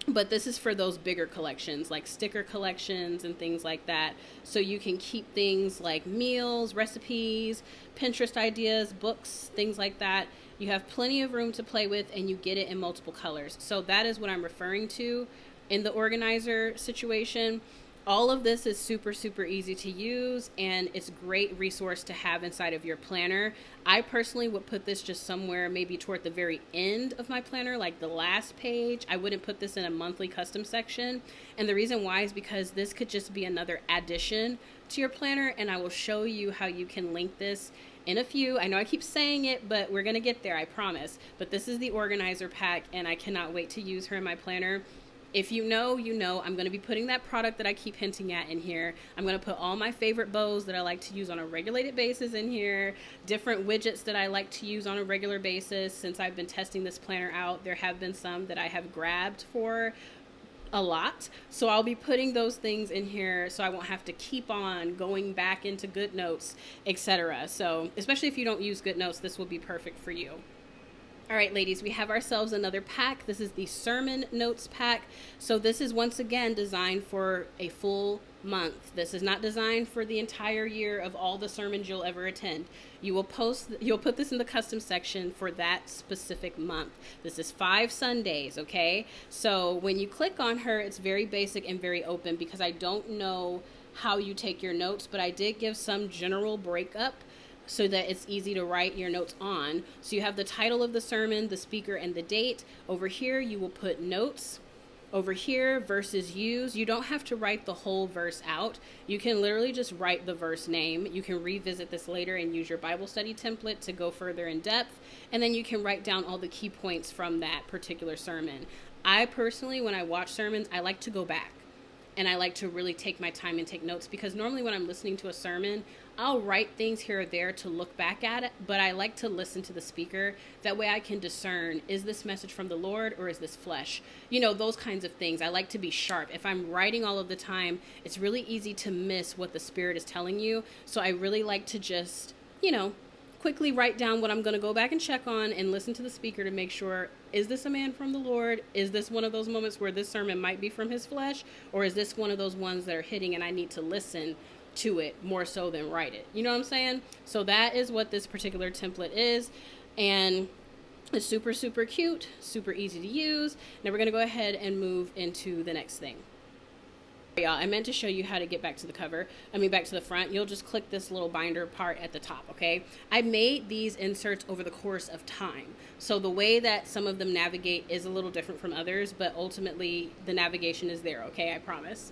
Speaker 1: But this is for those bigger collections, like sticker collections and things like that. So you can keep things like meals, recipes, Pinterest ideas, books, things like that. You have plenty of room to play with and you get it in multiple colors. So that is what I'm referring to in the organizer situation. All of this is super, super easy to use, and it's a great resource to have inside of your planner. I personally would put this just somewhere maybe toward the very end of my planner, like the last page. I wouldn't put this in a monthly custom section. And the reason why is because this could just be another addition to your planner, and I will show you how you can link this in a few. I know I keep saying it, but we're gonna get there, I promise. But this is the organizer pack, and I cannot wait to use her in my planner. If you know, you know, I'm going to be putting that product that I keep hinting at in here. I'm going to put all my favorite bows that I like to use on a regulated basis in here, different widgets that I like to use on a regular basis. Since I've been testing this planner out, there have been some that I have grabbed for a lot. So I'll be putting those things in here so I won't have to keep on going back into GoodNotes, etc. So especially if you don't use GoodNotes, this will be perfect for you. All right, ladies, we have ourselves another pack. This is the Sermon Notes pack. So this is once again designed for a full month. This is not designed for the entire year of all the sermons you'll ever attend. You'll put this in the custom section for that specific month. This is 5 Sundays, okay? So when you click on her, it's very basic and very open because I don't know how you take your notes, but I did give some general breakup so that it's easy to write your notes on. So you have the title of the sermon, the speaker, and the date. Over here, you will put notes. Over here, verses used. You don't have to write the whole verse out. You can literally just write the verse name. You can revisit this later and use your Bible study template to go further in depth. And then you can write down all the key points from that particular sermon. I personally, when I watch sermons, I like to go back. And I like to really take my time and take notes because normally when I'm listening to a sermon, I'll write things here or there to look back at it, but I like to listen to the speaker. That way I can discern, is this message from the Lord or is this flesh? You know, those kinds of things. I like to be sharp. If I'm writing all of the time, it's really easy to miss what the Spirit is telling you. So I really like to just, you know, quickly write down what I'm going to go back and check on and listen to the speaker to make sure, is this a man from the Lord? Is this one of those moments where this sermon might be from his flesh? Or is this one of those ones that are hitting and I need to listen to it more so than write it? You know what I'm saying? So that is what this particular template is. And it's super, super cute, super easy to use. Now we're going to go ahead and move into the next thing. Y'all, I meant to show you how to get back to the front. You'll just click this little binder part at the top, okay? I made these inserts over the course of time. So the way that some of them navigate is a little different from others, but ultimately the navigation is there, okay? I promise.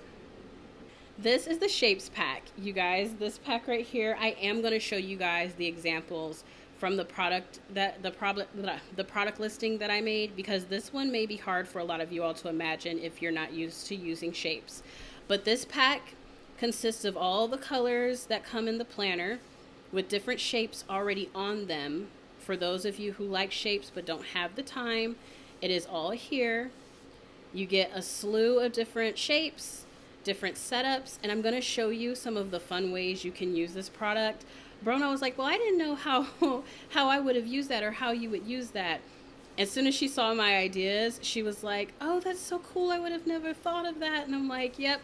Speaker 1: This is the shapes pack, you guys. This pack right here, I am going to show you guys the examples from the product listing that I made, because this one may be hard for a lot of you all to imagine if you're not used to using shapes. But this pack consists of all the colors that come in the planner with different shapes already on them. For those of you who like shapes but don't have the time, it is all here. You get a slew of different shapes, different setups, and I'm going to show you some of the fun ways you can use this product. Brona was like, well, I didn't know how how I would have used that or how you would use that. As soon as she saw my ideas, she was like, oh, that's so cool. I would have never thought of that. And I'm like, yep,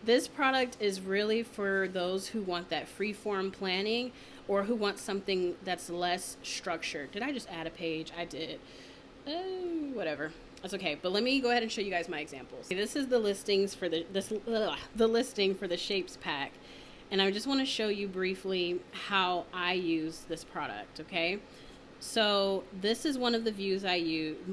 Speaker 1: this product is really for those who want that free form planning or who want something that's less structured. Did I just add a page? I did. Whatever. That's okay. But let me go ahead and show you guys my examples. This is the listings for the listing for the shapes pack. And I just want to show you briefly how I use this product, okay? So this is one of the views I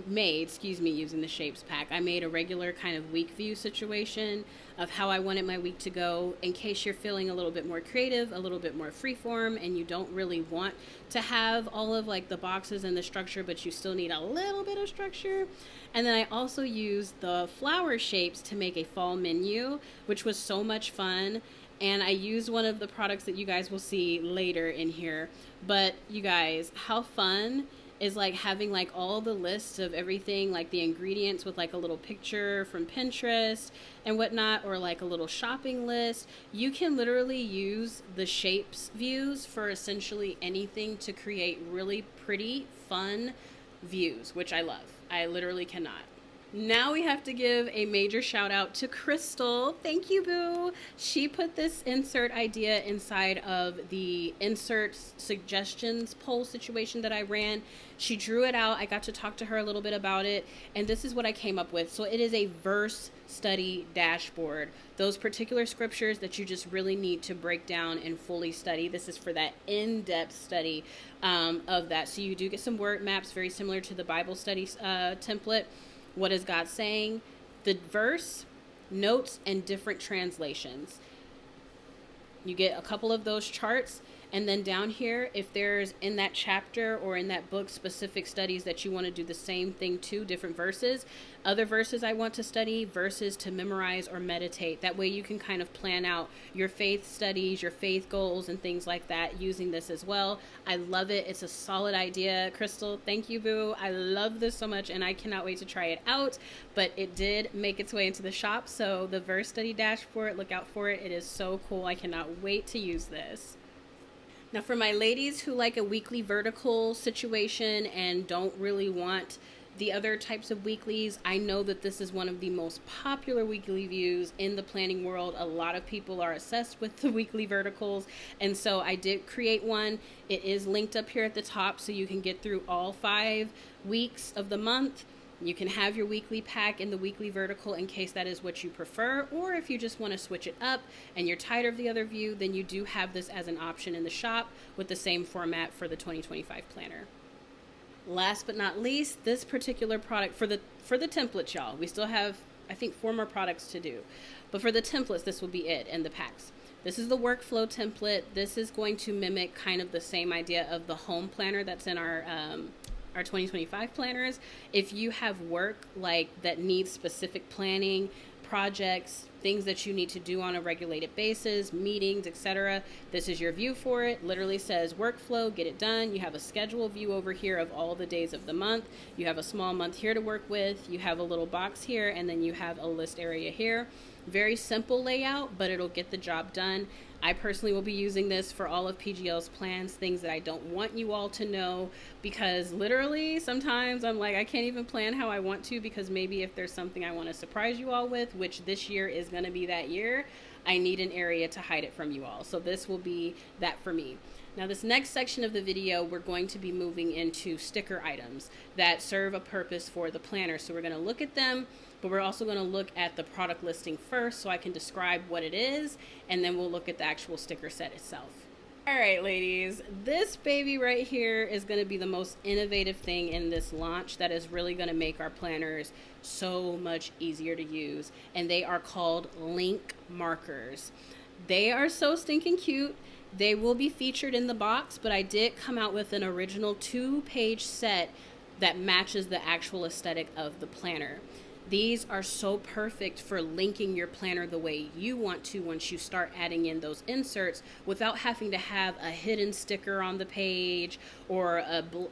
Speaker 1: made using the shapes pack. I made a regular kind of week view situation of how I wanted my week to go in case you're feeling a little bit more creative, a little bit more freeform, and you don't really want to have all of like the boxes and the structure, but you still need a little bit of structure. And then I also used the flower shapes to make a fall menu, which was so much fun. And I used one of the products that you guys will see later in here. But you guys, how fun is like having like all the lists of everything, like the ingredients with like a little picture from Pinterest and whatnot, or like a little shopping list. You can literally use the shapes views for essentially anything to create really pretty, fun views, which I love. I literally cannot. Now we have to give a major shout out to Crystal. Thank you, boo. She put this insert idea inside of the insert suggestions poll situation that I ran. She drew it out. I got to talk to her a little bit about it, and this is what I came up with. So it is a verse study dashboard. Those particular scriptures that you just really need to break down and fully study. This is for that in-depth study of that. So you do get some word maps, very similar to the Bible study template. What is God saying? The verse, notes, and different translations. You get a couple of those charts. And then down here, if there's in that chapter or in that book specific studies that you want to do the same thing to, different verses, other verses I want to study, verses to memorize or meditate. That way you can kind of plan out your faith studies, your faith goals, and things like that using this as well. I love it. It's a solid idea. Crystal, thank you, boo. I love this so much, and I cannot wait to try it out. But it did make its way into the shop, so the verse study dashboard, look out for it. It is so cool. I cannot wait to use this. Now for my ladies who like a weekly vertical situation and don't really want the other types of weeklies, I know that this is one of the most popular weekly views in the planning world. A lot of people are obsessed with the weekly verticals, and so I did create one. It is linked up here at the top so you can get through all 5 weeks of the month. You can have your weekly pack in the weekly vertical in case that is what you prefer, or if you just want to switch it up and you're tired of the other view, then you do have this as an option in the shop with the same format for the 2025 planner. Last but not least, this particular product for the templates, y'all. We still have, I think, 4 more products to do, but for the templates, this will be it in the packs. This is the workflow template. This is going to mimic kind of the same idea of the home planner that's in our 2025 planners. If you have work like that needs specific planning, projects, things that you need to do on a regulated basis, meetings, etc., this is your view for it. Literally says workflow, get it done. You have a schedule view over here of all the days of the month. You have a small month here to work with. You have a little box here, and then you have a list area here. Very simple layout, but it'll get the job done. I personally will be using this for all of Pgl's plans, things that I don't want you all to know, because literally sometimes I'm like, I can't even plan how I want to, because maybe if there's something I want to surprise you all with, which this year is going to be that year, I need an area to hide it from you all. So this will be that for me. Now this next section of the video, we're going to be moving into sticker items that serve a purpose for the planner. So we're going to look at them, but we're also going to look at the product listing first so I can describe what it is, and then we'll look at the actual sticker set itself. All right, ladies, this baby right here is going to be the most innovative thing in this launch that is really going to make our planners so much easier to use, and they are called link markers. They are so stinking cute. They will be featured in the box, but I did come out with an original 2-page set that matches the actual aesthetic of the planner. These are so perfect for linking your planner the way you want to once you start adding in those inserts without having to have a hidden sticker on the page or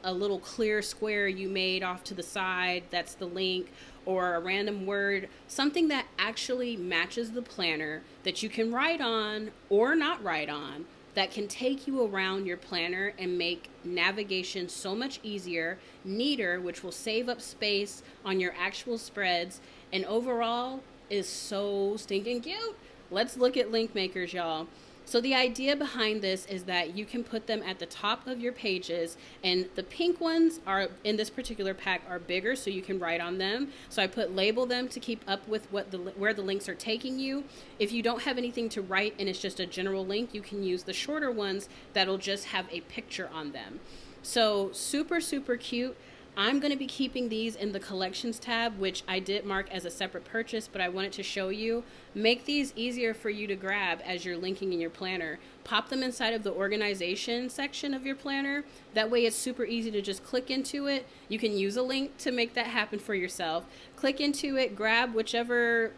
Speaker 1: a little clear square you made off to the side that's the link, or a random word, something that actually matches the planner that you can write on or not write on, that can take you around your planner and make navigation so much easier, neater, which will save up space on your actual spreads, and overall is so stinking cute. Let's look at link makers, y'all. So the idea behind this is that you can put them at the top of your pages, and the pink ones are in this particular pack are bigger, so you can write on them. So I put label them to keep up with where the links are taking you. If you don't have anything to write and it's just a general link, you can use the shorter ones that'll just have a picture on them. So super, super cute. I'm going to be keeping these in the collections tab, which I did mark as a separate purchase, but I wanted to show you. Make these easier for you to grab as you're linking in your planner. Pop them inside of the organization section of your planner. That way it's super easy to just click into it. You can use a link to make that happen for yourself. Click into it, grab whichever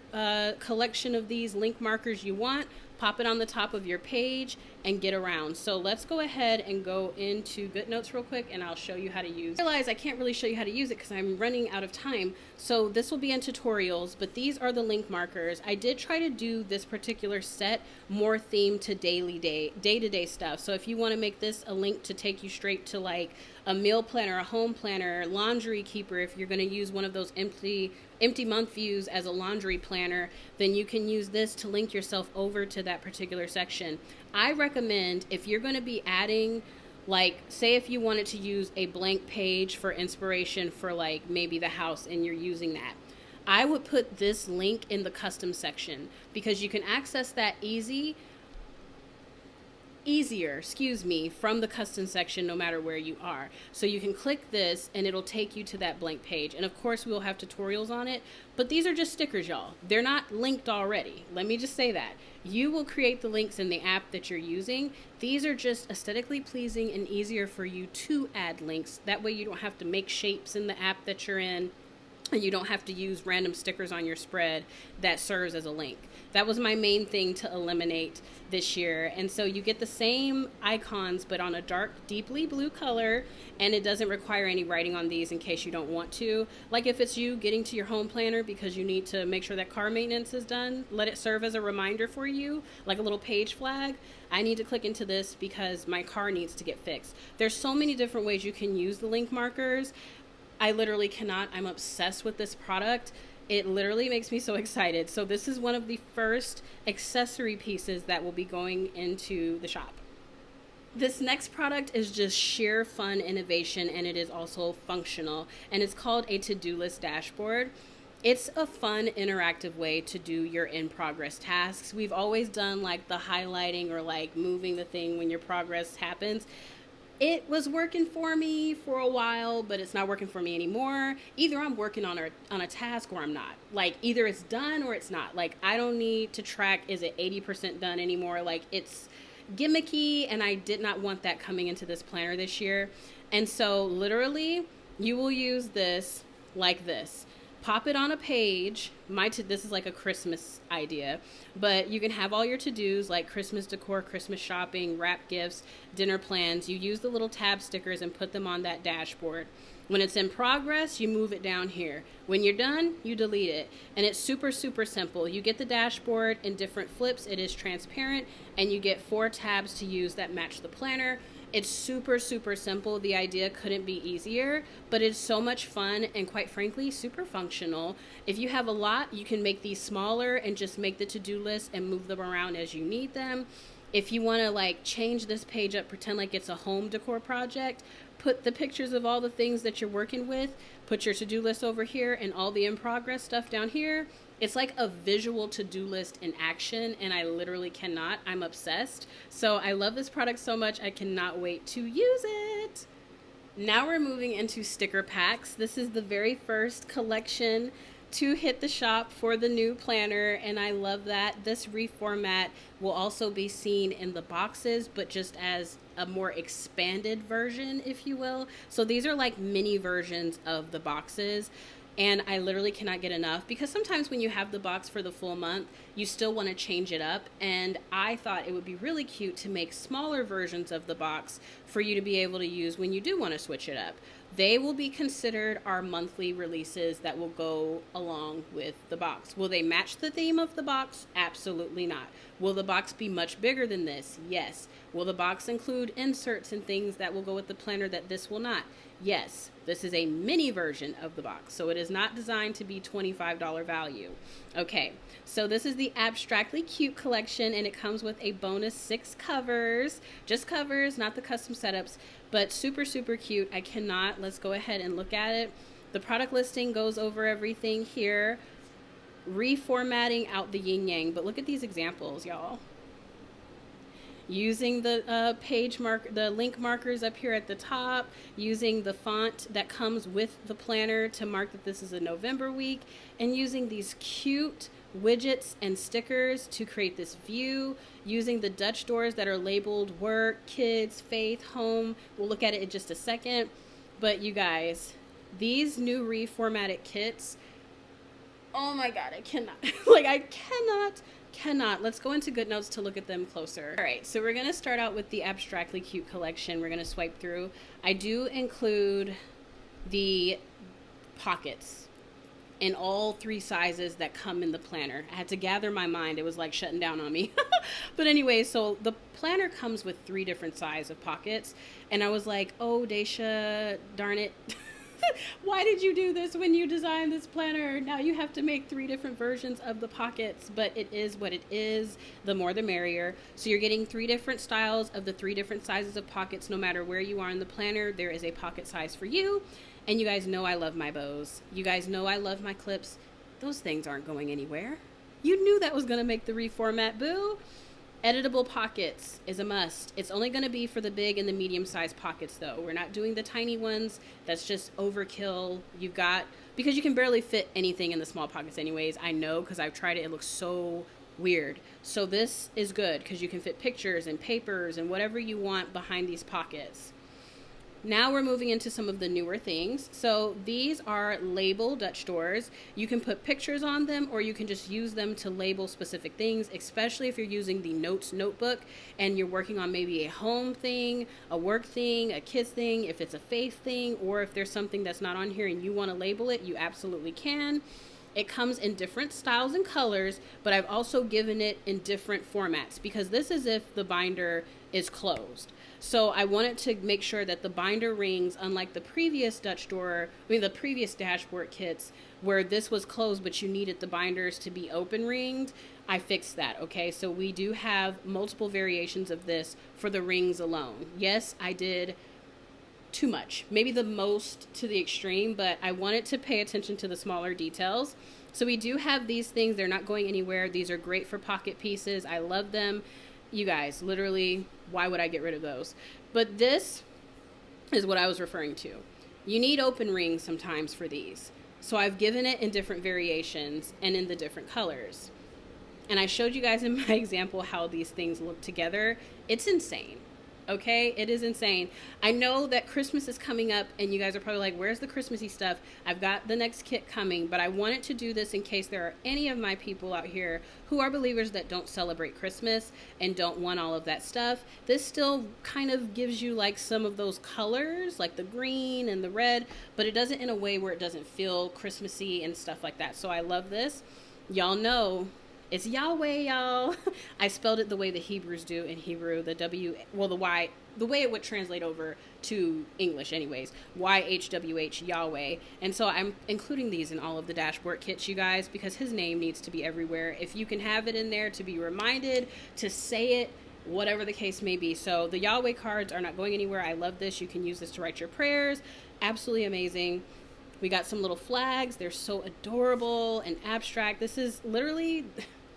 Speaker 1: collection of these link markers you want, pop it on the top of your page, and get around. So let's go ahead and go into GoodNotes real quick, and I'll show you how to use it. I realize I can't really show you how to use it because I'm running out of time. So this will be in tutorials, but these are the link markers. I did try to do this particular set more themed to day-to-day stuff. So if you want to make this a link to take you straight to like a meal planner, a home planner, laundry keeper, if you're going to use one of those empty month views as a laundry planner, then you can use this to link yourself over to that particular section. I recommend, if you're going to be adding, like, say if you wanted to use a blank page for inspiration for like maybe the house and you're using that, I would put this link in the custom section because you can access that easier, from the custom section no matter where you are. So you can click this and it'll take you to that blank page. And of course we'll have tutorials on it, but these are just stickers, y'all. They're not linked already. Let me just say that. You will create the links in the app that you're using. These are just aesthetically pleasing and easier for you to add links. That way you don't have to make shapes in the app that you're in, and you don't have to use random stickers on your spread that serves as a link. That was my main thing to eliminate this year. And so you get the same icons, but on a dark, deeply blue color, and it doesn't require any writing on these in case you don't want to. Like if it's you getting to your home planner because you need to make sure that car maintenance is done, let it serve as a reminder for you, like a little page flag. I need to click into this because my car needs to get fixed. There's so many different ways you can use the link markers. I literally cannot. I'm obsessed with this product. It literally makes me so excited. So this is one of the first accessory pieces that will be going into the shop. This next product is just sheer fun innovation, and it is also functional, and it's called a to-do list dashboard. It's a fun, interactive way to do your in-progress tasks. We've always done like the highlighting or like moving the thing when your progress happens. It was working for me for a while, but it's not working for me anymore. Either I'm working on a task or I'm not. Like either it's done or it's not. Like I don't need to track, is it 80% done anymore? Like it's gimmicky, and I did not want that coming into this planner this year. And so literally you will use this like this. Pop it on a page. This is like a Christmas idea, but you can have all your to-dos like Christmas decor, Christmas shopping, wrap gifts, dinner plans. You use the little tab stickers and put them on that dashboard. When it's in progress, you move it down here. When you're done, you delete it. And it's super, super simple. You get the dashboard in different flips. It is transparent, and you get 4 tabs to use that match the planner. It's super, super simple. The idea couldn't be easier, but it's so much fun and, quite frankly, super functional. If you have a lot, you can make these smaller and just make the to-do list and move them around as you need them. If you want to like change this page up, pretend like it's a home decor project, put the pictures of all the things that you're working with, put your to-do list over here and all the in-progress stuff down here. It's like a visual to-do list in action, and I literally cannot. I'm obsessed. So I love this product so much. I cannot wait to use it. Now we're moving into sticker packs. This is the very first collection to hit the shop for the new planner, and I love that. This reformat will also be seen in the boxes, but just as a more expanded version, if you will. So these are like mini versions of the boxes. And I literally cannot get enough, because sometimes when you have the box for the full month, you still want to change it up. And I thought it would be really cute to make smaller versions of the box for you to be able to use when you do want to switch it up. They will be considered our monthly releases that will go along with the box. Will they match the theme of the box? Absolutely not. Will the box be much bigger than this? Yes. Will the box include inserts and things that will go with the planner that this will not? Yes. This is a mini version of the box, so it is not designed to be $25 value. Okay, so this is the Abstractly Cute collection, and it comes with a bonus 6 covers. Just covers, not the custom setups, but super, super cute. I cannot. Let's go ahead and look at it. The product listing goes over everything here, reformatting out the yin yang. But look at these examples, y'all. Using the the link markers up here at the top, using the font that comes with the planner to mark that this is a November week, and using these cute widgets and stickers to create this view, using the Dutch doors that are labeled work, kids, faith, home. We'll look at it in just a second. But you guys, these new reformatted kits, oh my God, I cannot. Like, I cannot. Let's go into GoodNotes to look at them closer. All right, so we're going to start out with the Abstractly Cute collection. We're going to swipe through. I do include the pockets in all 3 sizes that come in the planner. I had to gather my mind. It was like shutting down on me. But anyway, so the planner comes with 3 different sizes of pockets. And I was like, oh, Daisha, darn it. Why did you do this when you designed this planner? Now you have to make 3 different versions of the pockets, but it is what it is. The more the merrier. So you're getting 3 different styles of the 3 different sizes of pockets. No matter where you are in the planner, there is a pocket size for you. And you guys know I love my bows. You guys know I love my clips. Those things aren't going anywhere. You knew that was going to make the reformat, boo. Editable pockets is a must. It's only going to be for the big and the medium-sized pockets, though. We're not doing the tiny ones. That's just overkill. You've got, because you can barely fit anything in the small pockets anyways. I know, because I've tried it. It looks so weird. So this is good because you can fit pictures and papers and whatever you want behind these pockets. Now we're moving into some of the newer things. So these are label Dutch doors. You can put pictures on them, or you can just use them to label specific things, especially if you're using the notes notebook and you're working on maybe a home thing, a work thing, a kids thing, if it's a faith thing, or if there's something that's not on here and you want to label it, you absolutely can. It comes in different styles and colors, but I've also given it in different formats because this is if the binder is closed. So I wanted to make sure that the binder rings, unlike the previous the previous dashboard kits where this was closed, but you needed the binders to be open ringed. I fixed that, okay? So we do have multiple variations of this for the rings alone. Yes, I did too much, maybe the most to the extreme, but I wanted to pay attention to the smaller details. So we do have these things. They're not going anywhere. These are great for pocket pieces. I love them. You guys, literally, why would I get rid of those? But this is what I was referring to. You need open rings sometimes for these. So I've given it in different variations and in the different colors. And I showed you guys in my example how these things look together. It's insane. Okay, it is insane. I know that Christmas is coming up and you guys are probably like, where's the Christmassy stuff? I've got the next kit coming, but I wanted to do this in case there are any of my people out here who are believers that don't celebrate Christmas and don't want all of that stuff. This still kind of gives you like some of those colors, like the green and the red, but it doesn't in a way where it doesn't feel Christmassy and stuff like that. So I love this. Y'all know it's Yahweh, y'all. I spelled it the way the Hebrews do in Hebrew. The W, well, the Y, the way it would translate over to English anyways. YHWH, Yahweh. And so I'm including these in all of the dashboard kits, you guys, because his name needs to be everywhere. If you can have it in there to be reminded, to say it, whatever the case may be. So the Yahweh cards are not going anywhere. I love this. You can use this to write your prayers. Absolutely amazing. We got some little flags. They're so adorable and abstract. This is literally...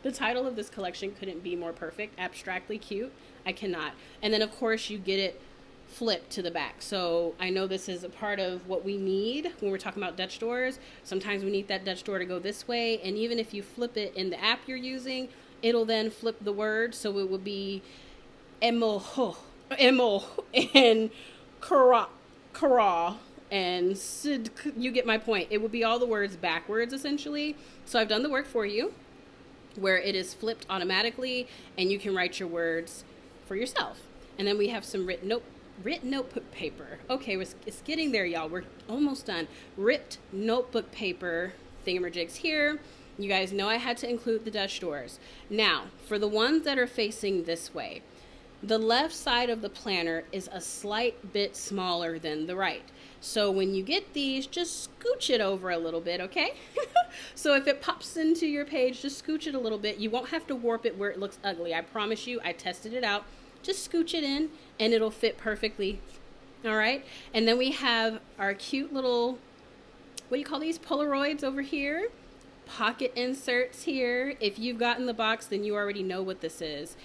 Speaker 1: The title of this collection couldn't be more perfect. Abstractly Cute. I cannot. And then, of course, you get it flipped to the back. So I know this is a part of what we need when we're talking about Dutch doors. Sometimes we need that Dutch door to go this way. And even if you flip it in the app you're using, it'll then flip the word. So it would be emo and kara. and you get my point. It would be all the words backwards, essentially. So I've done the work for you, where it is flipped automatically, and you can write your words for yourself. And then we have some written notebook paper. Okay, it's getting there, y'all. We're almost done. Ripped notebook paper thingamajigs here. You guys know I had to include the Dutch doors. Now, for the ones that are facing this way, the left side of the planner is a slight bit smaller than the right. So when you get these, just scooch it over a little bit, okay? So if it pops into your page, just scooch it a little bit. You won't have to warp it where it looks ugly. I promise you, I tested it out. Just scooch it in and it'll fit perfectly. All right. And then we have our cute little, what do you call these? Polaroids over here. Pocket inserts here. If you've gotten the box, then you already know what this is.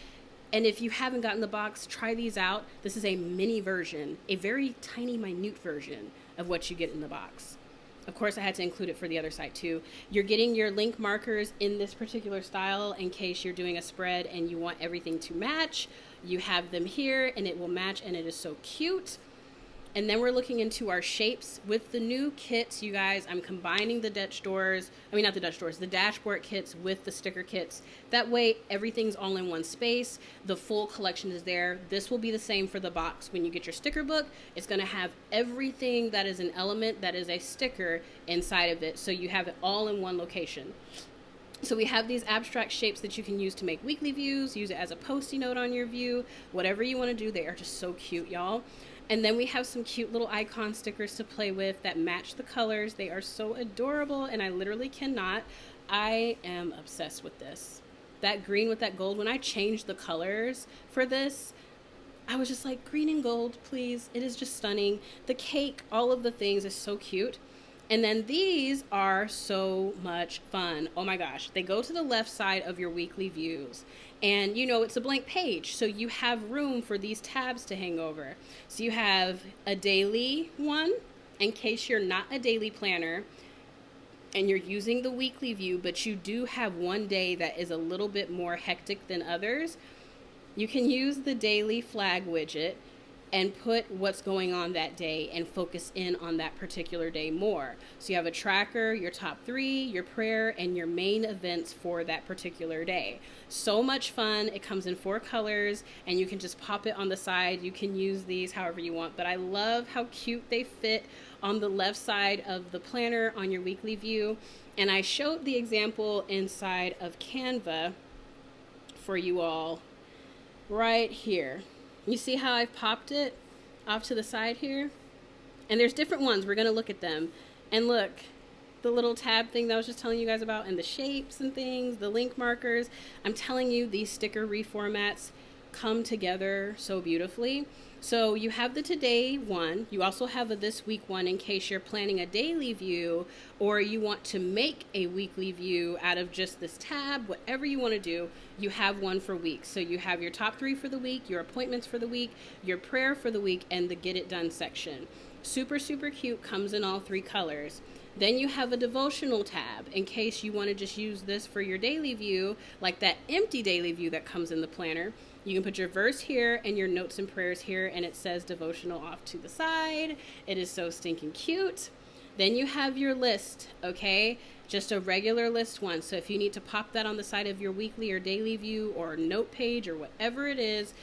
Speaker 1: And if you haven't gotten the box, try these out. This is a mini version, a very tiny, minute version of what you get in the box. Of course, I had to include it for the other side too. You're getting your link markers in this particular style in case you're doing a spread and you want everything to match. You have them here and it will match, and it is so cute. And then we're looking into our shapes with the new kits, you guys. I'm combining the the dashboard kits with the sticker kits. That way everything's all in one space. The full collection is there. This will be the same for the box. When you get your sticker book, it's going to have everything that is an element that is a sticker inside of it. So you have it all in one location. So we have these abstract shapes that you can use to make weekly views, use it as a Post-it note on your view, whatever you want to do. They are just so cute, y'all. And then we have some cute little icon stickers to play with that match the colors. They are so adorable, and I literally cannot. I am obsessed with this. That green with that gold, when I changed the colors for this, I was just like, green and gold, please. It is just stunning. The cake, all of the things is so cute. And then these are so much fun. Oh my gosh. They go to the left side of your weekly views. And you know, it's a blank page, so you have room for these tabs to hang over. So you have a daily one in case you're not a daily planner and you're using the weekly view, but you do have one day that is a little bit more hectic than others. You can use the daily flag widget and put what's going on that day and focus in on that particular day more. So you have a tracker, your top 3, your prayer, and your main events for that particular day. So much fun. It comes in 4 colors, and you can just pop it on the side. You can use these however you want, but I love how cute they fit on the left side of the planner on your weekly view. And I showed the example inside of Canva for you all right here. You see how I've popped it off to the side here? And there's different ones. We're going to look at them. And look, the little tab thing that I was just telling you guys about, and the shapes and things, the link markers. I'm telling you, these sticker reformats come together so beautifully. So you have the today one. You also have a this week one in case you're planning a daily view or you want to make a weekly view out of just this tab. Whatever you want to do, you have one for weeks. So you have your top 3 for the week, your appointments for the week, your prayer for the week, and the get it done section. Super, super cute. Comes in all 3 colors. Then you have a devotional tab in case you want to just use this for your daily view, like that empty daily view that comes in the planner. You can put your verse here and your notes and prayers here, and it says devotional off to the side. It is so stinking cute. Then you have your list, okay? Just a regular list one. So if you need to pop that on the side of your weekly or daily view or note page or whatever it is,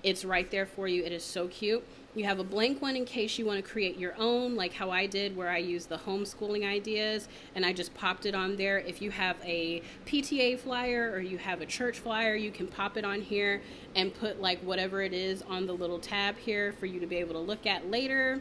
Speaker 1: it's right there for you. It is so cute. You have a blank one in case you want to create your own, like how I did, where I used the homeschooling ideas and I just popped it on there. If you have a PTA flyer or you have a church flyer, you can pop it on here and put like whatever it is on the little tab here for you to be able to look at later.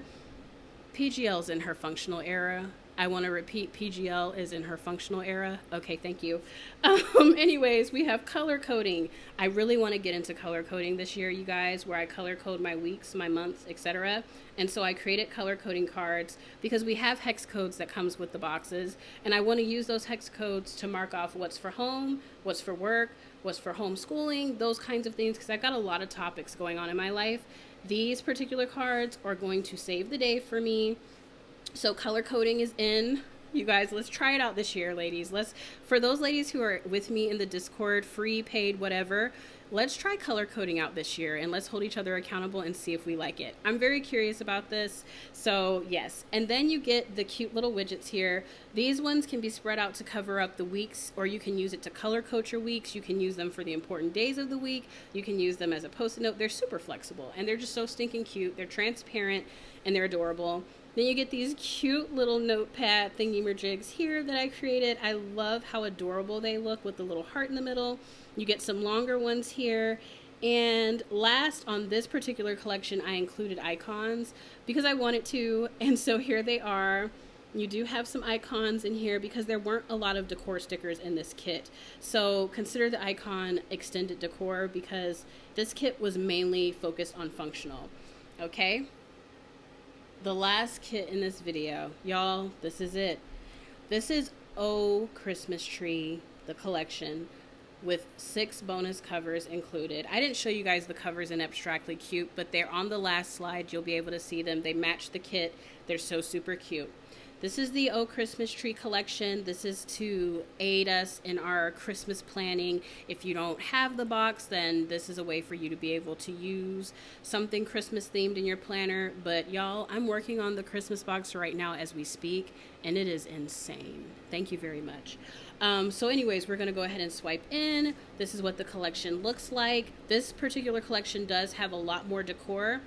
Speaker 1: Pgl's in her functional era. I want to repeat, PGL is in her functional era. Okay, thank you. Anyways, we have color coding. I really want to get into color coding this year, you guys, where I color code my weeks, my months, etc. And so I created color coding cards because we have hex codes that comes with the boxes. And I want to use those hex codes to mark off what's for home, what's for work, what's for homeschooling, those kinds of things, because I've got a lot of topics going on in my life. These particular cards are going to save the day for me. So color coding is in You guys, let's try it out this year, ladies. For those ladies who are with me in the Discord, free, paid, whatever, let's try color coding out this year and let's hold each other accountable and see if we like it. I'm very curious about this. So yes, and then you get the cute little widgets here. These ones can be spread out to cover up the weeks, or you can use it to color code your weeks. You can use them for the important days of the week. You can use them as a post-it note. They're super flexible and they're just so stinking cute. They're transparent and they're adorable. Then you get these cute little notepad thingy-merjigs here that I created. I love how adorable they look with the little heart in the middle. You get some longer ones here. And last, on this particular collection, I included icons because I wanted to. And so here they are. You do have some icons in here because there weren't a lot of decor stickers in this kit. So consider the icon extended decor because this kit was mainly focused on functional. Okay? The last kit in this video, y'all, this is it. This is Oh Christmas Tree, the collection, with 6 bonus covers included. I didn't show you guys the covers in Abstractly Cute, but they're on the last slide. You'll be able to see them. They match the kit. They're so super cute. This is the Oh Christmas Tree collection. This is to aid us in our Christmas planning. If you don't have the box, then this is a way for you to be able to use something Christmas themed in your planner. But y'all, I'm working on the Christmas box right now as we speak, and it is insane. Thank you very much. So anyways, we're going to go ahead and swipe in. This is what the collection looks like. This particular collection does have a lot more decor.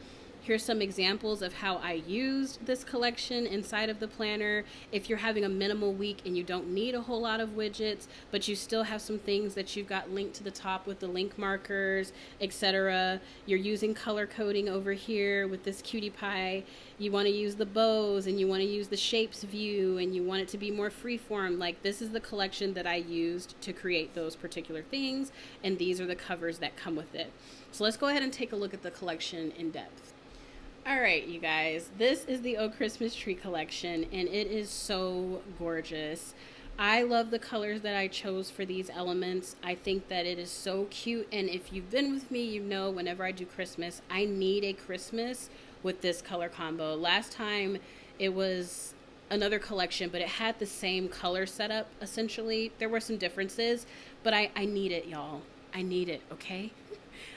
Speaker 1: Here's some examples of how I used this collection inside of the planner. If you're having a minimal week and you don't need a whole lot of widgets, but you still have some things that you've got linked to the top with the link markers, etc. You're using color coding over here with this cutie pie. You want to use the bows and you want to use the shapes view and you want it to be more freeform. Like, this is the collection that I used to create those particular things, and these are the covers that come with it. So let's go ahead and take a look at the collection in depth. All right, you guys, this is the Oh Christmas Tree collection, and it is so gorgeous. I love the colors that I chose for these elements. I think that it is so cute, and if you've been with me, you know whenever I do Christmas, I need a Christmas with this color combo. Last time it was another collection, but it had the same color setup, essentially. There were some differences, but I need it, y'all. I need it, okay?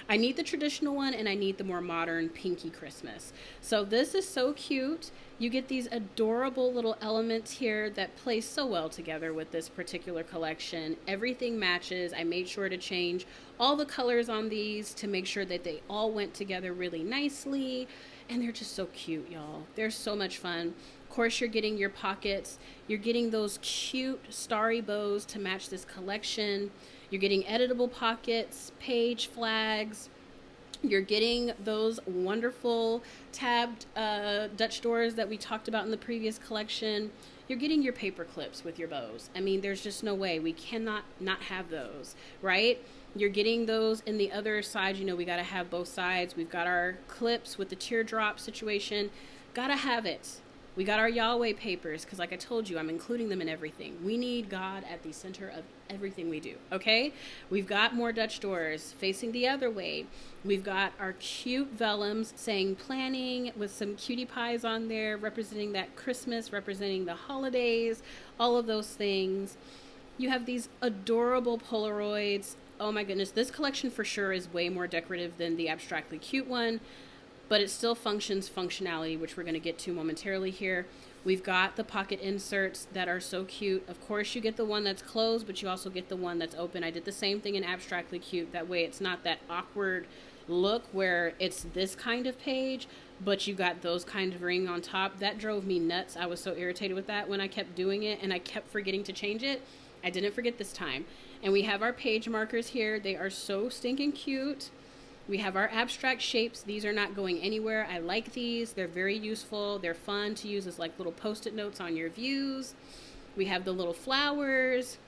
Speaker 1: I need the traditional one and I need the more modern pinky Christmas. So this is so cute. You get these adorable little elements here that play so well together with this particular collection. Everything matches. I made sure to change all the colors on these to make sure that they all went together really nicely. And they're just so cute, y'all. They're so much fun. Of course, you're getting your pockets. You're getting those cute starry bows to match this collection. You're getting editable pockets, page flags. You're getting those wonderful tabbed Dutch doors that we talked about in the previous collection. You're getting your paper clips with your bows. I mean, there's just no way. We cannot not have those, right? You're getting those in the other side. You know, we got to have both sides. We've got our clips with the teardrop situation. Got to have it. We got our Yahweh papers because, like I told you, I'm including them in everything. We need God at the center of everything we do, okay? We've got more Dutch doors facing the other way. We've got our cute vellums saying planning with some cutie pies on there, representing that Christmas, representing the holidays, all of those things. You have these adorable Polaroids. Oh my goodness, this collection for sure is way more decorative than the Abstractly Cute one, but it still functions functionality, which we're going to get to momentarily here. We've got the pocket inserts that are so cute. Of course, you get the one that's closed, but you also get the one that's open. I did the same thing in Abstractly Cute. That way it's not that awkward look where it's this kind of page, but you got those kind of ring on top. That drove me nuts. I was so irritated with that when I kept doing it and I kept forgetting to change it. I didn't forget this time. And we have our page markers here. They are so stinking cute. We have our abstract shapes. These are not going anywhere. I like these. They're very useful. They're fun to use as like little post-it notes on your views. We have the little flowers.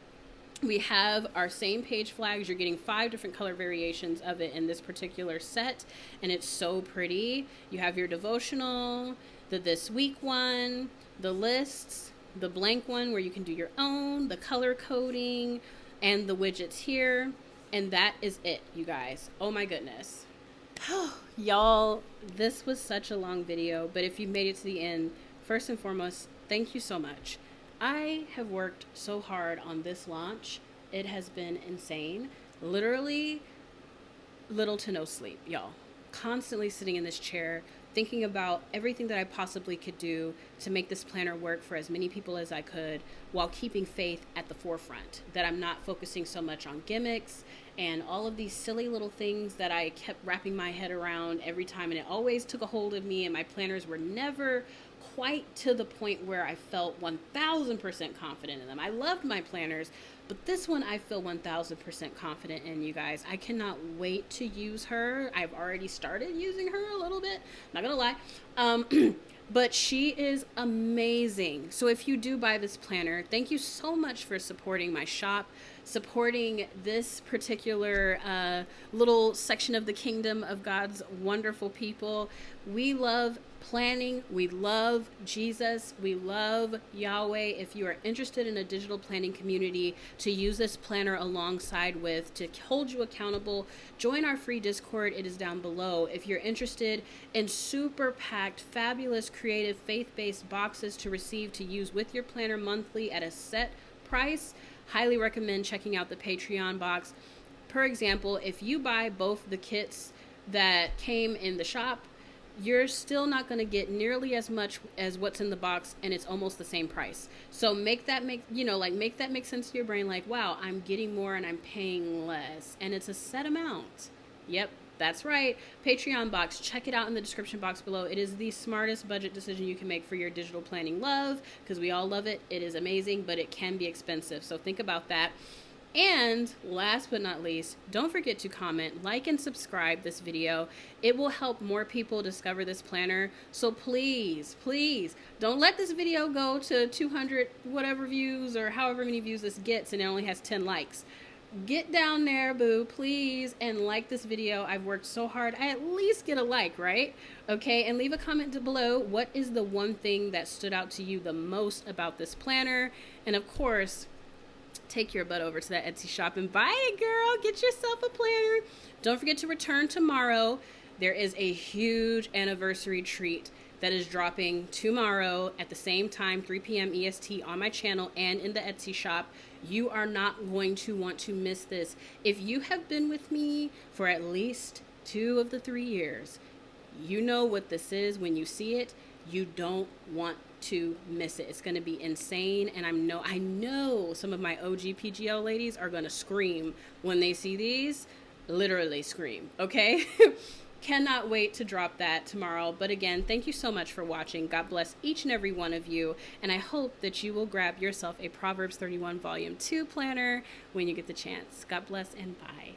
Speaker 1: We have our same page flags. You're getting 5 different color variations of it in this particular set, and it's so pretty. You have your devotional, the this week one, the lists, the blank one where you can do your own, the color coding, and the widgets here. And that is it, you guys. Oh my goodness. Y'all, this was such a long video, but if you made it to the end, first and foremost, thank you so much. I have worked so hard on this launch. It has been insane. Literally, little to no sleep, y'all. Constantly sitting in this chair, thinking about everything that I possibly could do to make this planner work for as many people as I could, while keeping faith at the forefront. That I'm not focusing so much on gimmicks and all of these silly little things that I kept wrapping my head around every time, and it always took a hold of me, and my planners were never quite to the point where I felt 1000% confident in them. I loved my planners, but this one I feel 1000% confident in, you guys. I cannot wait to use her. I've already started using her a little bit, not gonna lie. But she is amazing. So if you do buy this planner, thank you so much for supporting my shop, supporting this particular little section of the kingdom of God's wonderful people. We love planning. We love Jesus. We love Yahweh. If you are interested in a digital planning community to use this planner alongside with, to hold you accountable, join our free Discord. It is down below. If you're interested in super packed, fabulous, creative, faith-based boxes to receive to use with your planner monthly at a set price, highly recommend checking out the Patreon box. Per example, if you buy both the kits that came in the shop, you're still not going to get nearly as much as what's in the box, and it's almost the same price. So make that make sense to your brain, like, wow, I'm getting more and I'm paying less, and it's a set amount. Yep, that's right. Patreon box, check it out in the description box below. It is the smartest budget decision you can make for your digital planning love, because we all love it. It is amazing, but it can be expensive. So think about that. And last but not least, don't forget to comment, like, and subscribe this video. It will help more people discover this planner. So please, please don't let this video go to 200 whatever views or however many views this gets and it only has 10 likes. Get down there, boo, please, and like this video. I've worked so hard. I at least get a like, right? Okay, and leave a comment below. What is the one thing that stood out to you the most about this planner? And of course, take your butt over to that Etsy shop and buy it, girl. Get yourself a planner. Don't forget to return tomorrow. There is a huge anniversary treat that is dropping tomorrow at the same time, 3 p.m. EST, on my channel and in the Etsy shop. You are not going to want to miss this. If you have been with me for at least 2 of the 3 years, you know what this is. When you see it, you don't want to miss it. It's going to be insane, and I know some of my OG PGL ladies are going to scream when they see these. Literally scream, okay? Cannot wait to drop that tomorrow. But again, thank you so much for watching. God bless each and every one of you, and I hope that you will grab yourself a Proverbs 31 Volume 2 planner when you get the chance. God bless, and bye.